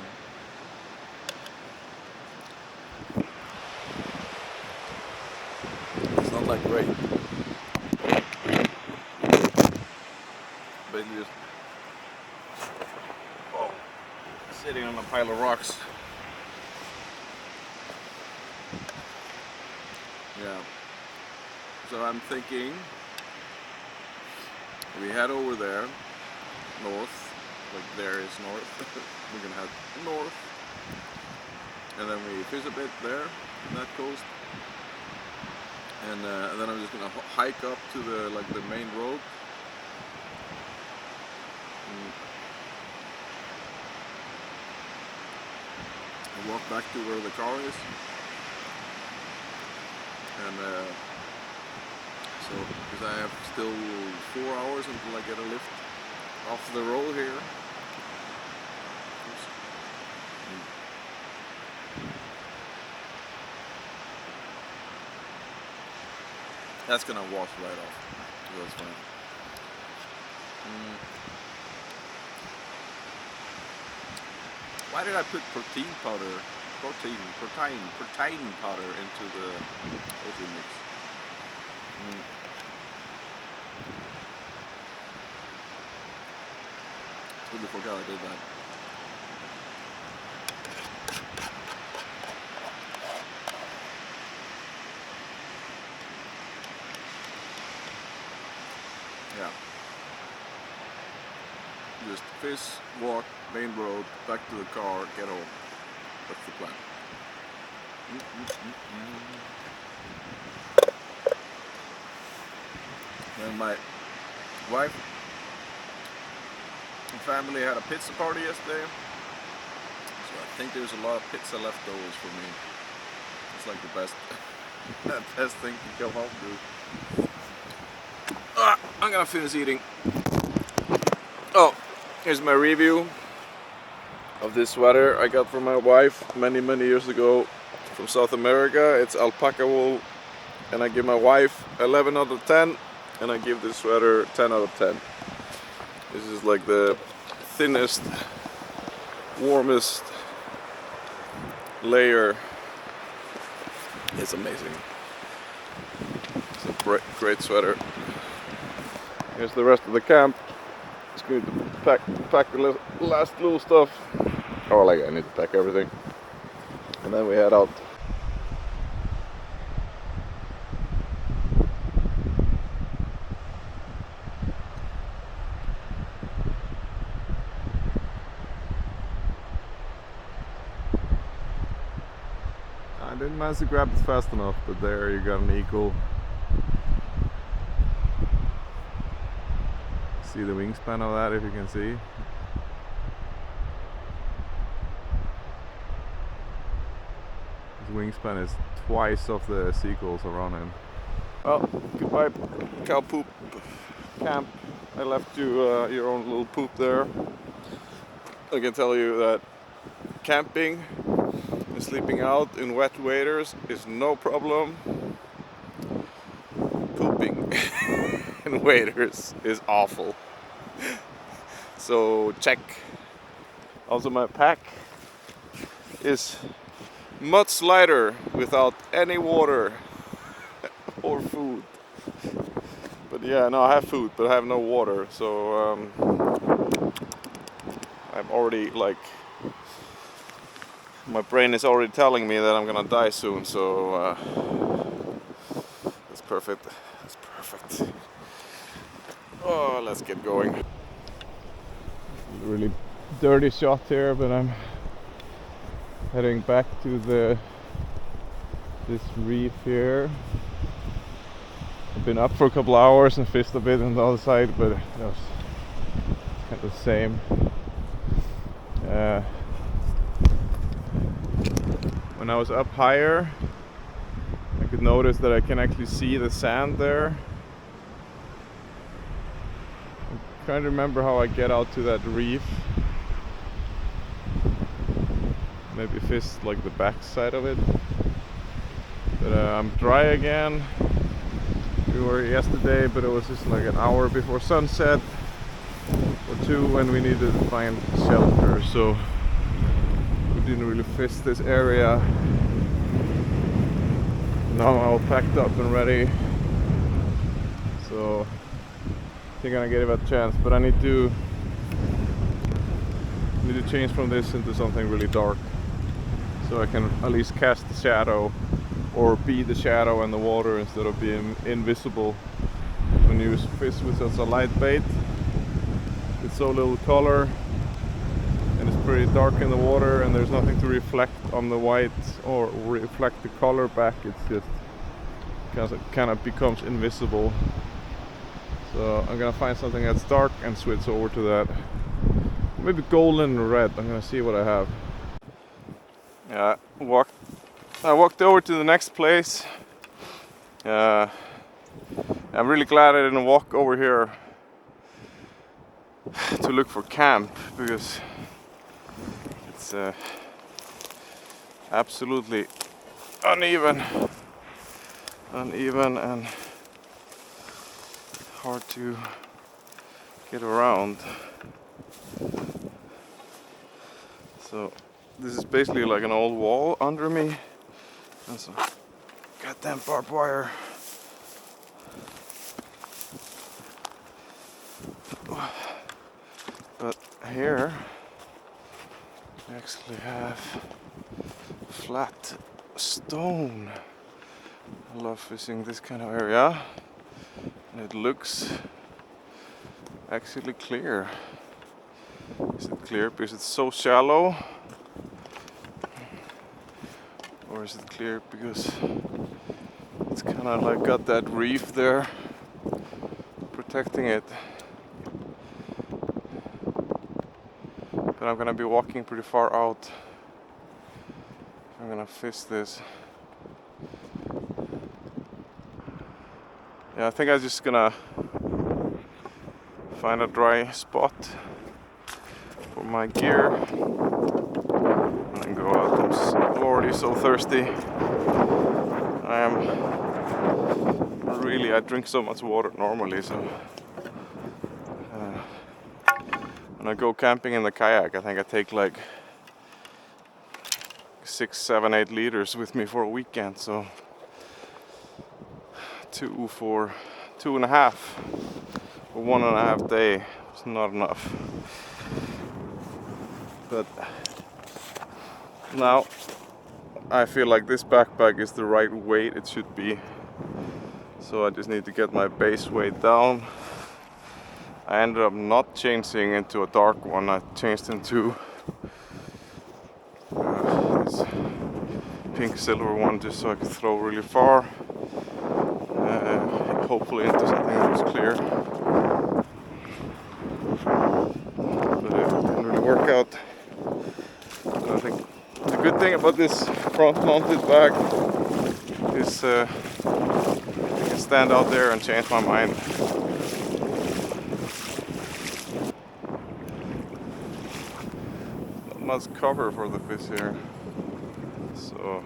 it's not like great. Basically just sitting on a pile of rocks. Yeah. So I'm thinking we head over there, north, like there is north. We're gonna head north, and then we fish a bit there on that coast, and then I'm just gonna hike up to the main road. And walk back to where the car is, and so because I have still 4 hours until I get a lift off the road here. Oops. That's gonna wash right off, so that's fine. Why did I put protein powder into the oatmeal mix? Totally forgot I did that. Yeah. Just fish, walk, main road, back to the car, get home. That's the plan. And my wife and family had a pizza party yesterday, so I think there's a lot of pizza leftovers for me. It's like the best, best thing to come home to. I'm gonna finish eating. Oh, here's my review of this sweater I got from my wife many years ago from South America. It's alpaca wool, and I give my wife 11 out of 10, and I give this sweater 10 out of 10. This is like the thinnest, warmest layer. It's amazing. It's a great sweater. Here's the rest of the camp. Just going to pack the last little stuff. Oh, like I need to pack everything. And then we head out. I didn't manage to grab it fast enough, but there you got an eagle. See the wingspan of that, if you can see. His wingspan is twice of the seagulls around him. Well, goodbye cow poop camp. I left you your own little poop there. I can tell you that camping and sleeping out in wet waders is no problem. Pooping in waders is awful. So check. Also, my pack is much lighter without any water or food. But yeah, no, I have food, but I have no water. So I'm already like, my brain is already telling me that I'm gonna die soon. So that's perfect. That's perfect. Oh, let's get going. Really dirty shot here, but I'm heading back to this reef here. I've been up for a couple hours and fished a bit on the other side, but it was the same. When I was up higher, I could notice that I can actually see the sand there. I'm trying to remember how I get out to that reef. Maybe fish like the back side of it. But I'm dry again. We were yesterday, but it was just like an hour before sunset or two when we needed to find shelter, so we didn't really fish this area. Now I'm all packed up and ready, so I think I'm gonna give it a chance, but I need to change from this into something really dark so I can at least cast the shadow or be the shadow in the water instead of being invisible. When you fish with such a light bait, it's so little color and it's pretty dark in the water and there's nothing to reflect on the white or reflect the color back. It's just kind of becomes invisible. So I'm gonna find something that's dark and switch over to that. Maybe golden and red. I'm gonna see what I have. Yeah, I walked over to the next place. I'm really glad I didn't walk over here to look for camp, because it's absolutely uneven and hard to get around. So this is basically like an old wall under me and some goddamn barbed wire. But here we actually have flat stone. I love fishing this kind of area, and it looks actually clear. Is it clear because it's so shallow? Or is it clear because it's kind of like got that reef there protecting it? But I'm gonna be walking pretty far out. I'm gonna fish this. Yeah, I think I'm just gonna find a dry spot for my gear and then go out. I'm already so thirsty. I drink so much water normally, so when I go camping in the kayak, I think I take like 6, 7, 8 liters with me for a weekend, so 2 for 2.5 for 1.5 day is not enough. But now I feel like this backpack is the right weight it should be, so I just need to get my base weight down. I ended up not changing into a dark one. I changed into this pink silver one just so I could throw really far, hopefully into something that was clear. But it didn't really work out. And I think the good thing about this front mounted bag is I can stand out there and change my mind. Not much cover for the fish here, so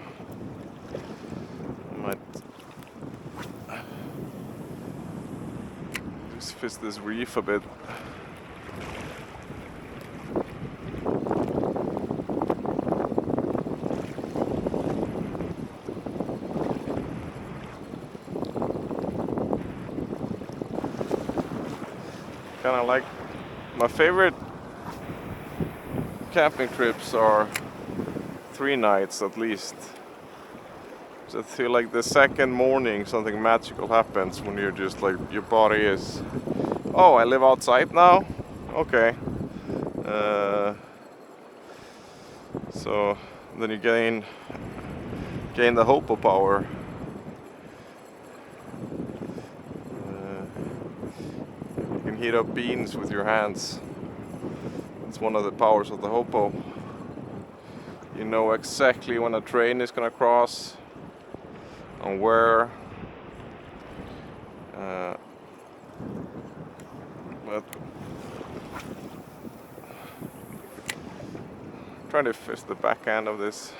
I might just fish this reef a bit. Kind of like my favorite camping trips are 3 nights at least. So I feel like the second morning something magical happens when you're just like, your body is, oh, I live outside now? Okay. So then you gain the hope of power. You can heat up beans with your hands. It's one of the powers of the hopo. You know exactly when a train is gonna cross and where. But trying to fish the back end of this.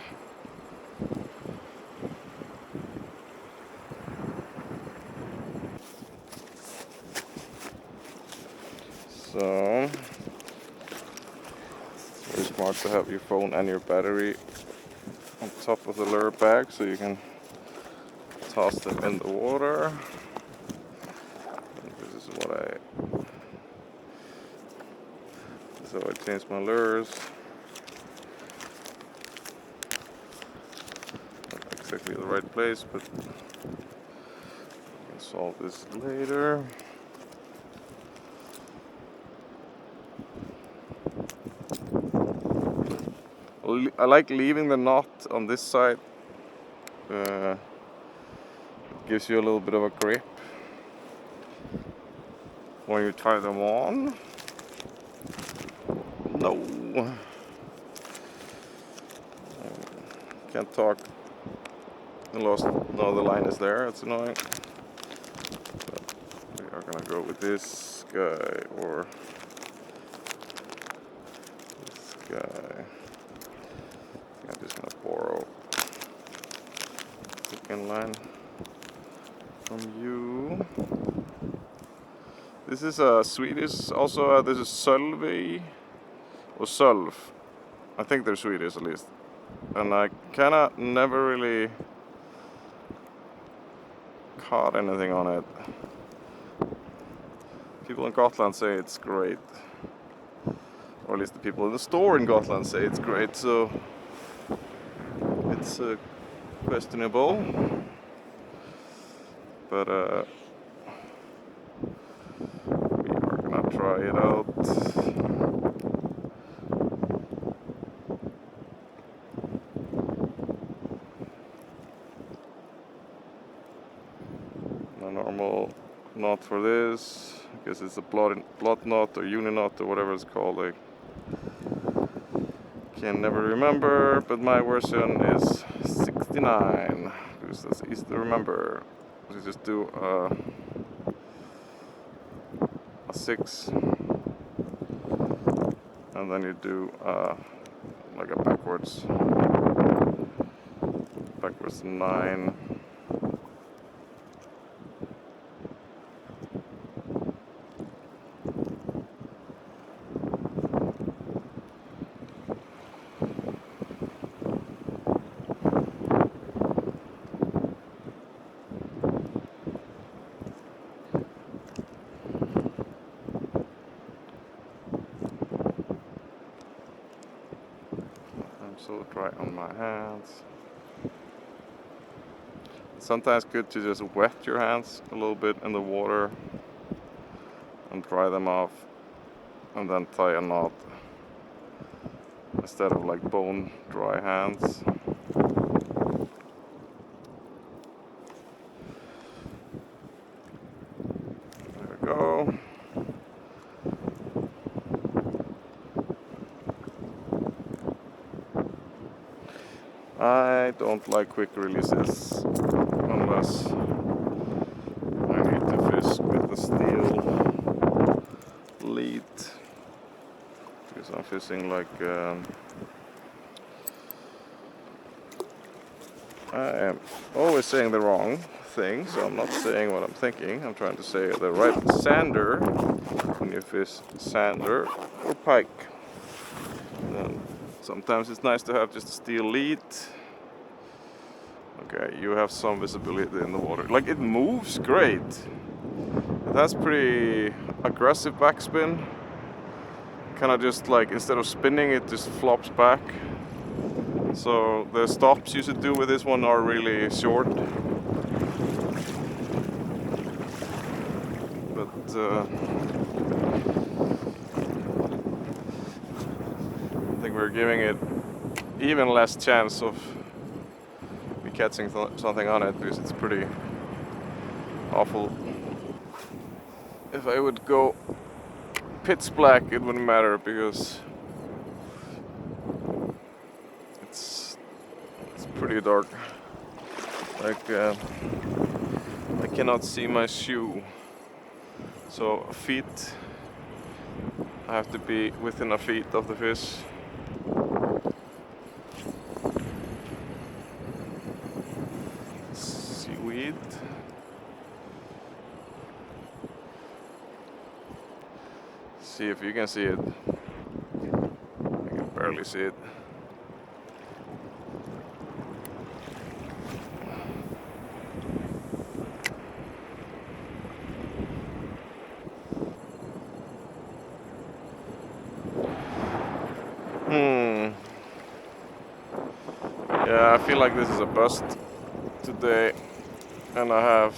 So it's very smart to have your phone and your battery on top of the lure bag so you can toss them in the water. And this is how I change my lures. Not exactly the right place, but we can solve this later. I like leaving the knot on this side. It gives you a little bit of a grip when you tie them on. No. Can't talk. I lost. No, the line is there. It's annoying. But we are gonna go with this guy or this guy. I'm just gonna borrow the second line from you. This is a Swedish. Also, this is Sölvi or Sölv. I think they're Swedish at least. And I kinda never really caught anything on it. People in Gotland say it's great, or at least the people in the store in Gotland say it's great, so it's questionable. But we are gonna try it out. A normal knot for this. I guess it's a blot knot or uni knot or whatever it's called. I can never remember, but my version is 69 because that's easy to remember. You just do a 6 and then you do like a backwards 9. So dry on my hands. Sometimes good to just wet your hands a little bit in the water and dry them off and then tie a knot instead of like bone dry hands. There we go. I don't like quick releases unless I need to fish with the steel lead, because I'm fishing like I am always saying the wrong thing, so I'm not saying what I'm thinking. I'm trying to say the right sander when you fish sander or pike. Sometimes it's nice to have just a steel lead. Okay, you have some visibility in the water. Like, it moves great. It has pretty aggressive backspin. Kind of just like, instead of spinning, it just flops back. So the stops you should do with this one are really short. But I think we're giving it even less chance of me catching something on it because it's pretty awful. If I would go pitch black, it wouldn't matter because It's pretty dark. Like I cannot see my shoe. So feet, I have to be within a feet of the fish. Seaweed. See if you can see it. I can barely see it. Yeah, I feel like this is a bust today, and I have,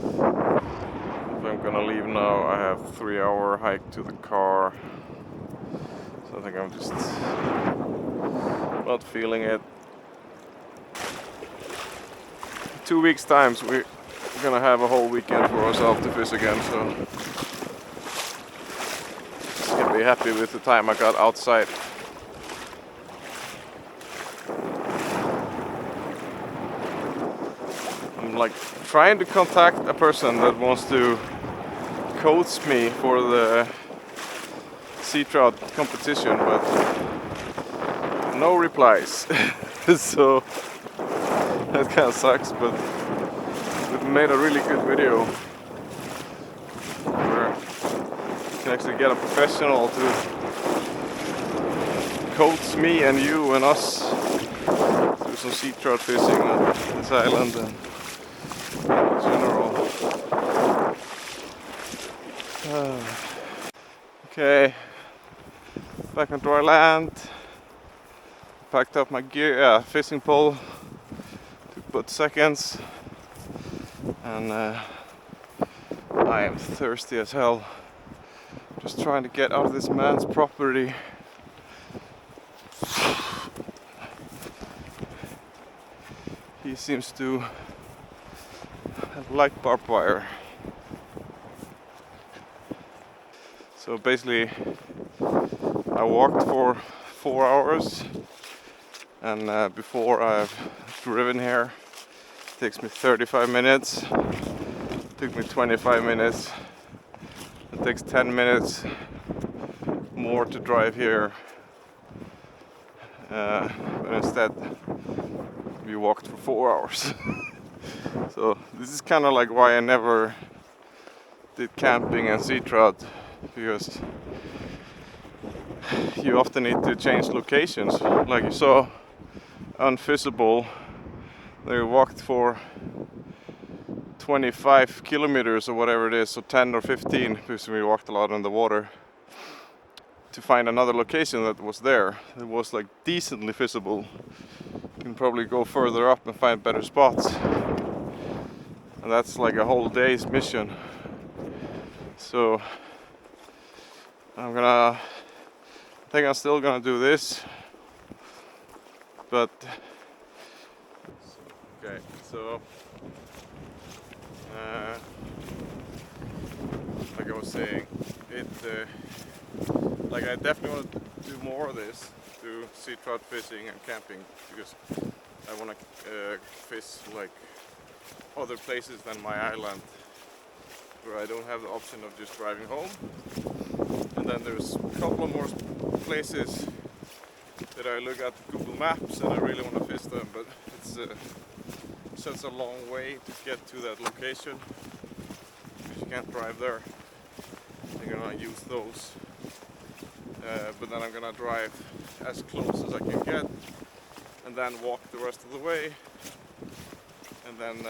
if I'm gonna leave now, I have 3-hour hike to the car, so I think I'm just not feeling it. 2 weeks time, we're gonna have a whole weekend for ourselves to fish again, so just gonna be happy with the time I got outside. I'm like trying to contact a person that wants to coach me for the sea-trout competition, but no replies. So that kind of sucks, but we made a really good video where you can actually get a professional to coach me and you and us through some sea-trout fishing on this island and in general. Okay, back on dry land. Packed up my gear, fishing pole, took about seconds, and I am thirsty as hell. Just trying to get out of this man's property. He seems to like barbed wire. So basically, I walked for 4 hours, and before I've driven here, it takes me 35 minutes. It took me 25 minutes. It takes 10 minutes more to drive here. But instead, we walked for 4 hours. So this is kind of like why I never did camping and sea-trout, because you often need to change locations. Like you saw Unfishable, they walked for 25 kilometers or whatever it is, so 10 or 15, because we walked a lot on the water, to find another location that was there. It was like decently visible. You can probably go further up and find better spots. And that's like a whole day's mission. So I think I'm still gonna do this. But okay, so like I was saying, like I definitely want to do more of this, do sea trout fishing and camping, because I want to fish like other places than my island, where I don't have the option of just driving home. And then there's a couple of more places that I look at Google Maps and I really want to fish them, but it's such a long way to get to that location because you can't drive there. I'm gonna use those, but then I'm gonna drive as close as I can get and then walk the rest of the way, and then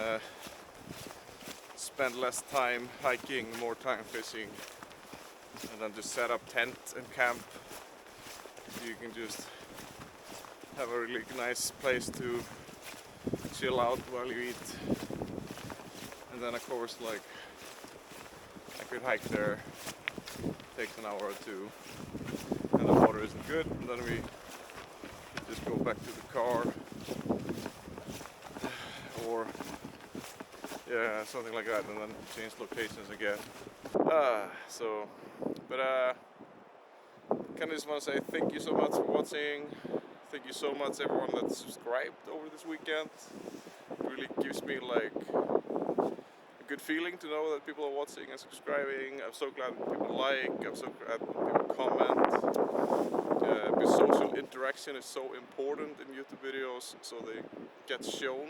spend less time hiking, more time fishing, and then just set up tent and camp. You can just have a really nice place to chill out while you eat. And then of course, like, I could hike there, takes an hour or two, and the water isn't good, and then we could just go back to the car, or yeah, something like that, and then change locations again. But kind of just want to say thank you so much for watching. thank you so much everyone that subscribed over this weekend. It really gives me like a good feeling to know that people are watching and subscribing. I'm so glad that people like, I'm so glad that people comment. Because social interaction is so important in YouTube videos, so they get shown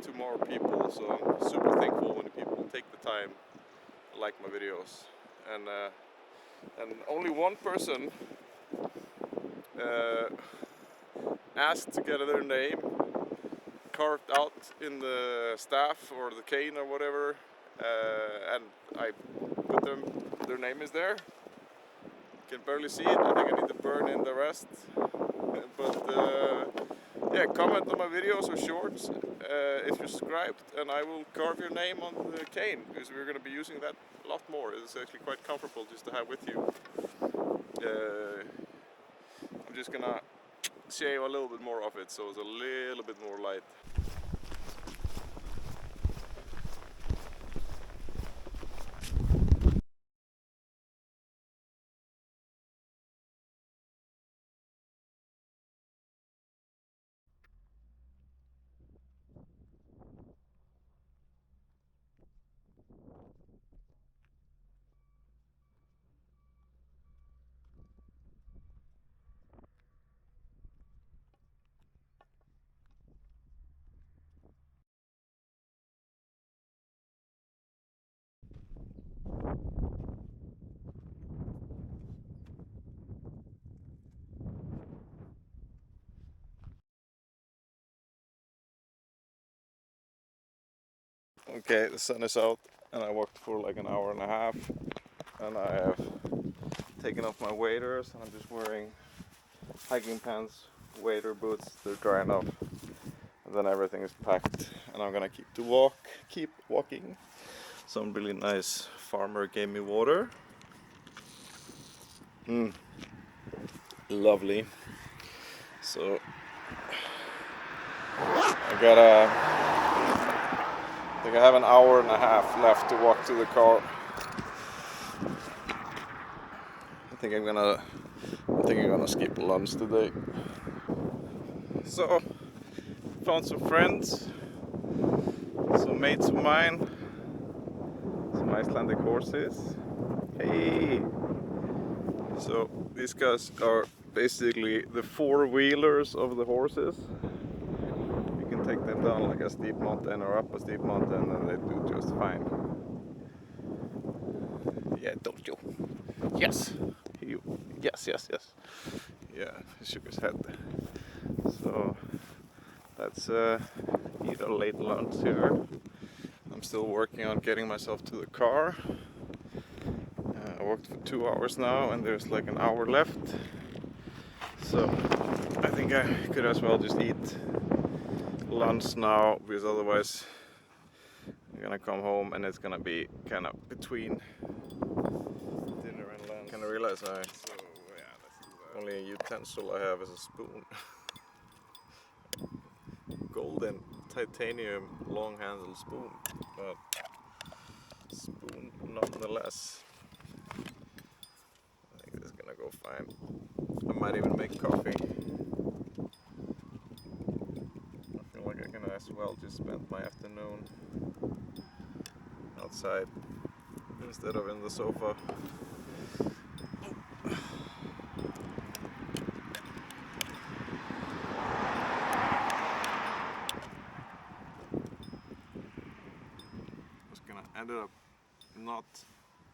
to more people. So I'm super thankful when people take the time to like my videos. And only one person asked to get their name carved out in the staff or the cane or whatever, and I put their name is there. You can barely see it. I think I need to burn in the rest. But yeah, comment on my videos or shorts if you're subscribed, and I will carve your name on the cane, because we're going to be using that a lot more. It's actually quite comfortable just to have with you. I'm just gonna shave a little bit more of it so it's a little bit more light. Okay, the sun is out and I walked for like an hour and a half, and I have taken off my waders and I'm just wearing hiking pants, wader boots. They're dry enough, and then everything is packed, and I'm gonna keep walking. Some really nice farmer gave me water. Lovely. So I think I have an hour and a half left to walk to the car. I think I'm gonna skip lunch today. So found some friends, some mates of mine, some Icelandic horses. Hey! So these guys are basically the four-wheelers of the horses. You can take them down like a steep mountain or up a steep mountain and they do just fine. Yeah, don't you? Yes! Yes. Yeah, he shook his head. So that's eat a late lunch here. I'm still working on getting myself to the car. I walked for 2 hours now and there's like an hour left. So I think I could as well just eat lunch now, because otherwise I'm gonna come home and it's gonna be kind of between dinner and lunch. I realize only a utensil I have is a spoon. Golden titanium long handled spoon, but spoon nonetheless. I think this is gonna go fine. I might even make coffee. I feel like I can as well just spend my afternoon outside instead of in the sofa. Ended up not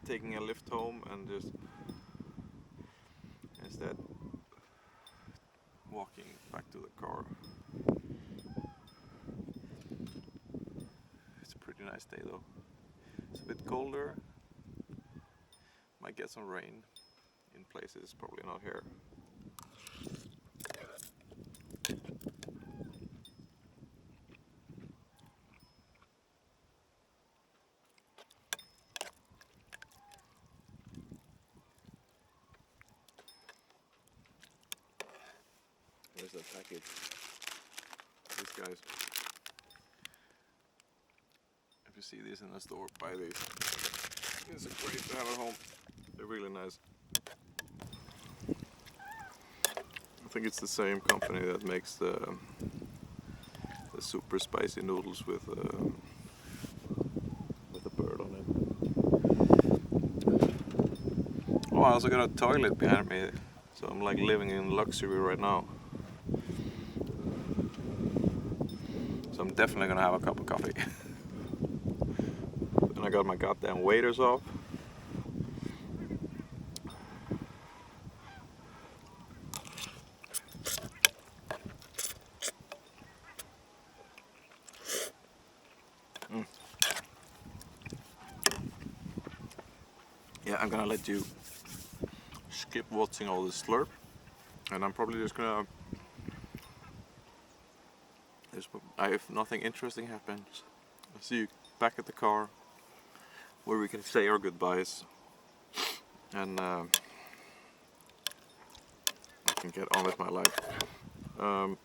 taking a lift home and just instead walking back to the car. It's a pretty nice day though. It's a bit colder. Might get some rain in places, probably not here. Where's that package? These guys. If you see these in the store, buy these. These are great to have at home. They're really nice. think it's the same company that makes the super spicy noodles with a bird on it. Oh, I also got a toilet behind me, so I'm like living in luxury right now. So I'm definitely gonna have a cup of coffee. And I got my goddamn waders off. Yeah, I'm gonna let you skip watching all this slurp, and I'm probably just gonna, if nothing interesting happens, I'll see you back at the car where we can say our goodbyes, and I can get on with my life. What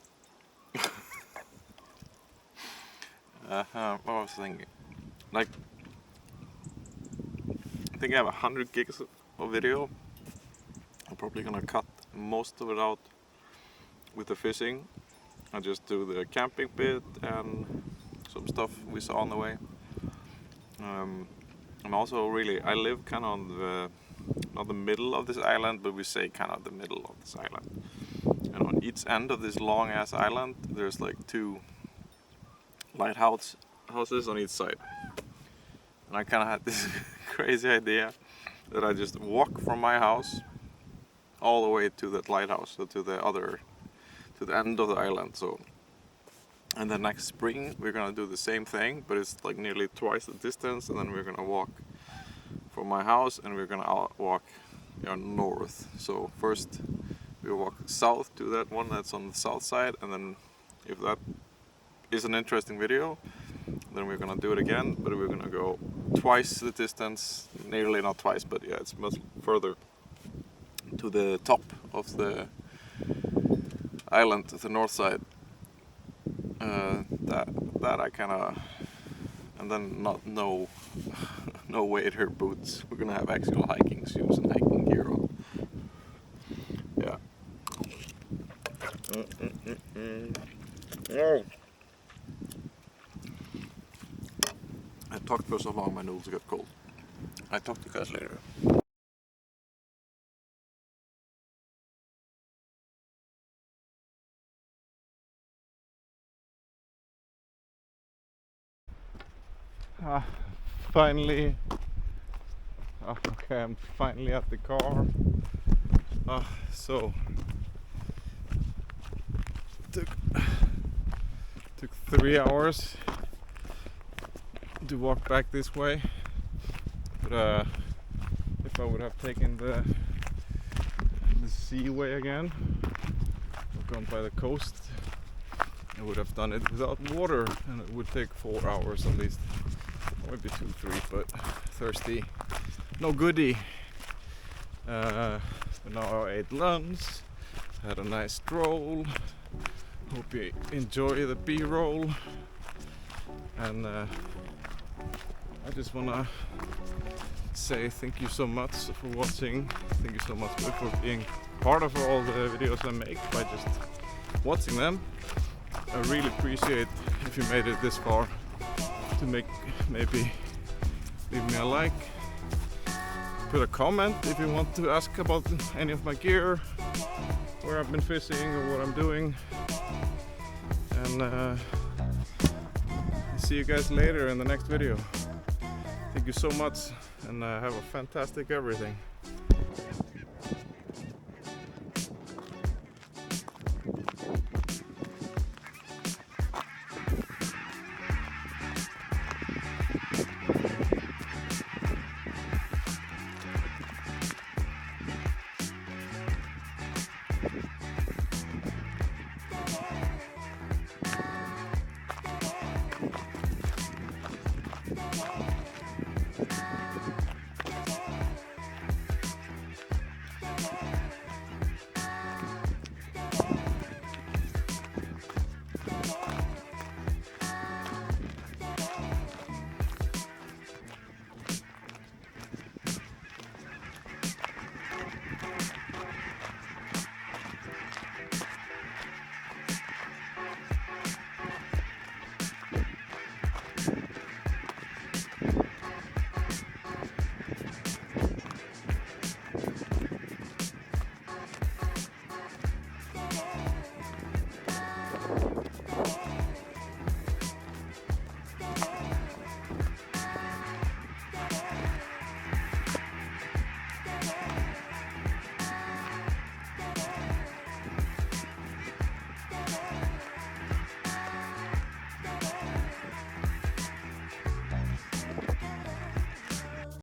was I thinking? Like, I think I have 100 gigs of video. I'm probably gonna cut most of it out with the fishing. I just do the camping bit and some stuff we saw on the way. I'm also really, I live kind of on the, not the middle of this island, but we say kind of the middle of this island. And on each end of this long ass island, there's like 2 lighthouses on each side. And I kind of had this crazy idea that I just walk from my house all the way to that lighthouse, so to the end of the island. So, and then next spring we're gonna do the same thing, but it's like nearly twice the distance, and then we're gonna walk from my house and we're gonna walk north. So first we walk south to that one that's on the south side, and then if that is an interesting video, then we're gonna do it again, but we're gonna go twice the distance, nearly not twice, but yeah, it's much further to the top of the island, to the north side. That I kind of, and then no wader boots. We're gonna have actual hiking shoes and hiking gear on. Yeah. Oh. I talked for so long, my noodles got cold. I talk to you guys later. Finally, okay, I'm finally at the car. So took 3 hours to walk back this way, but if I would have taken the seaway again, or gone by the coast, I would have done it without water, and it would take 4 hours at least, maybe 2, 3, but thirsty, no goodie. But now I ate lunch, had a nice stroll. Hope you enjoy the B-roll, and I just wanna say thank you so much for watching. Thank you so much for being part of all the videos I make by just watching them. I really appreciate if you made it this far, to maybe leave me a like, put a comment if you want to ask about any of my gear, where I've been fishing or what I'm doing, and see you guys later in the next video. Thank you so much, and have a fantastic everything.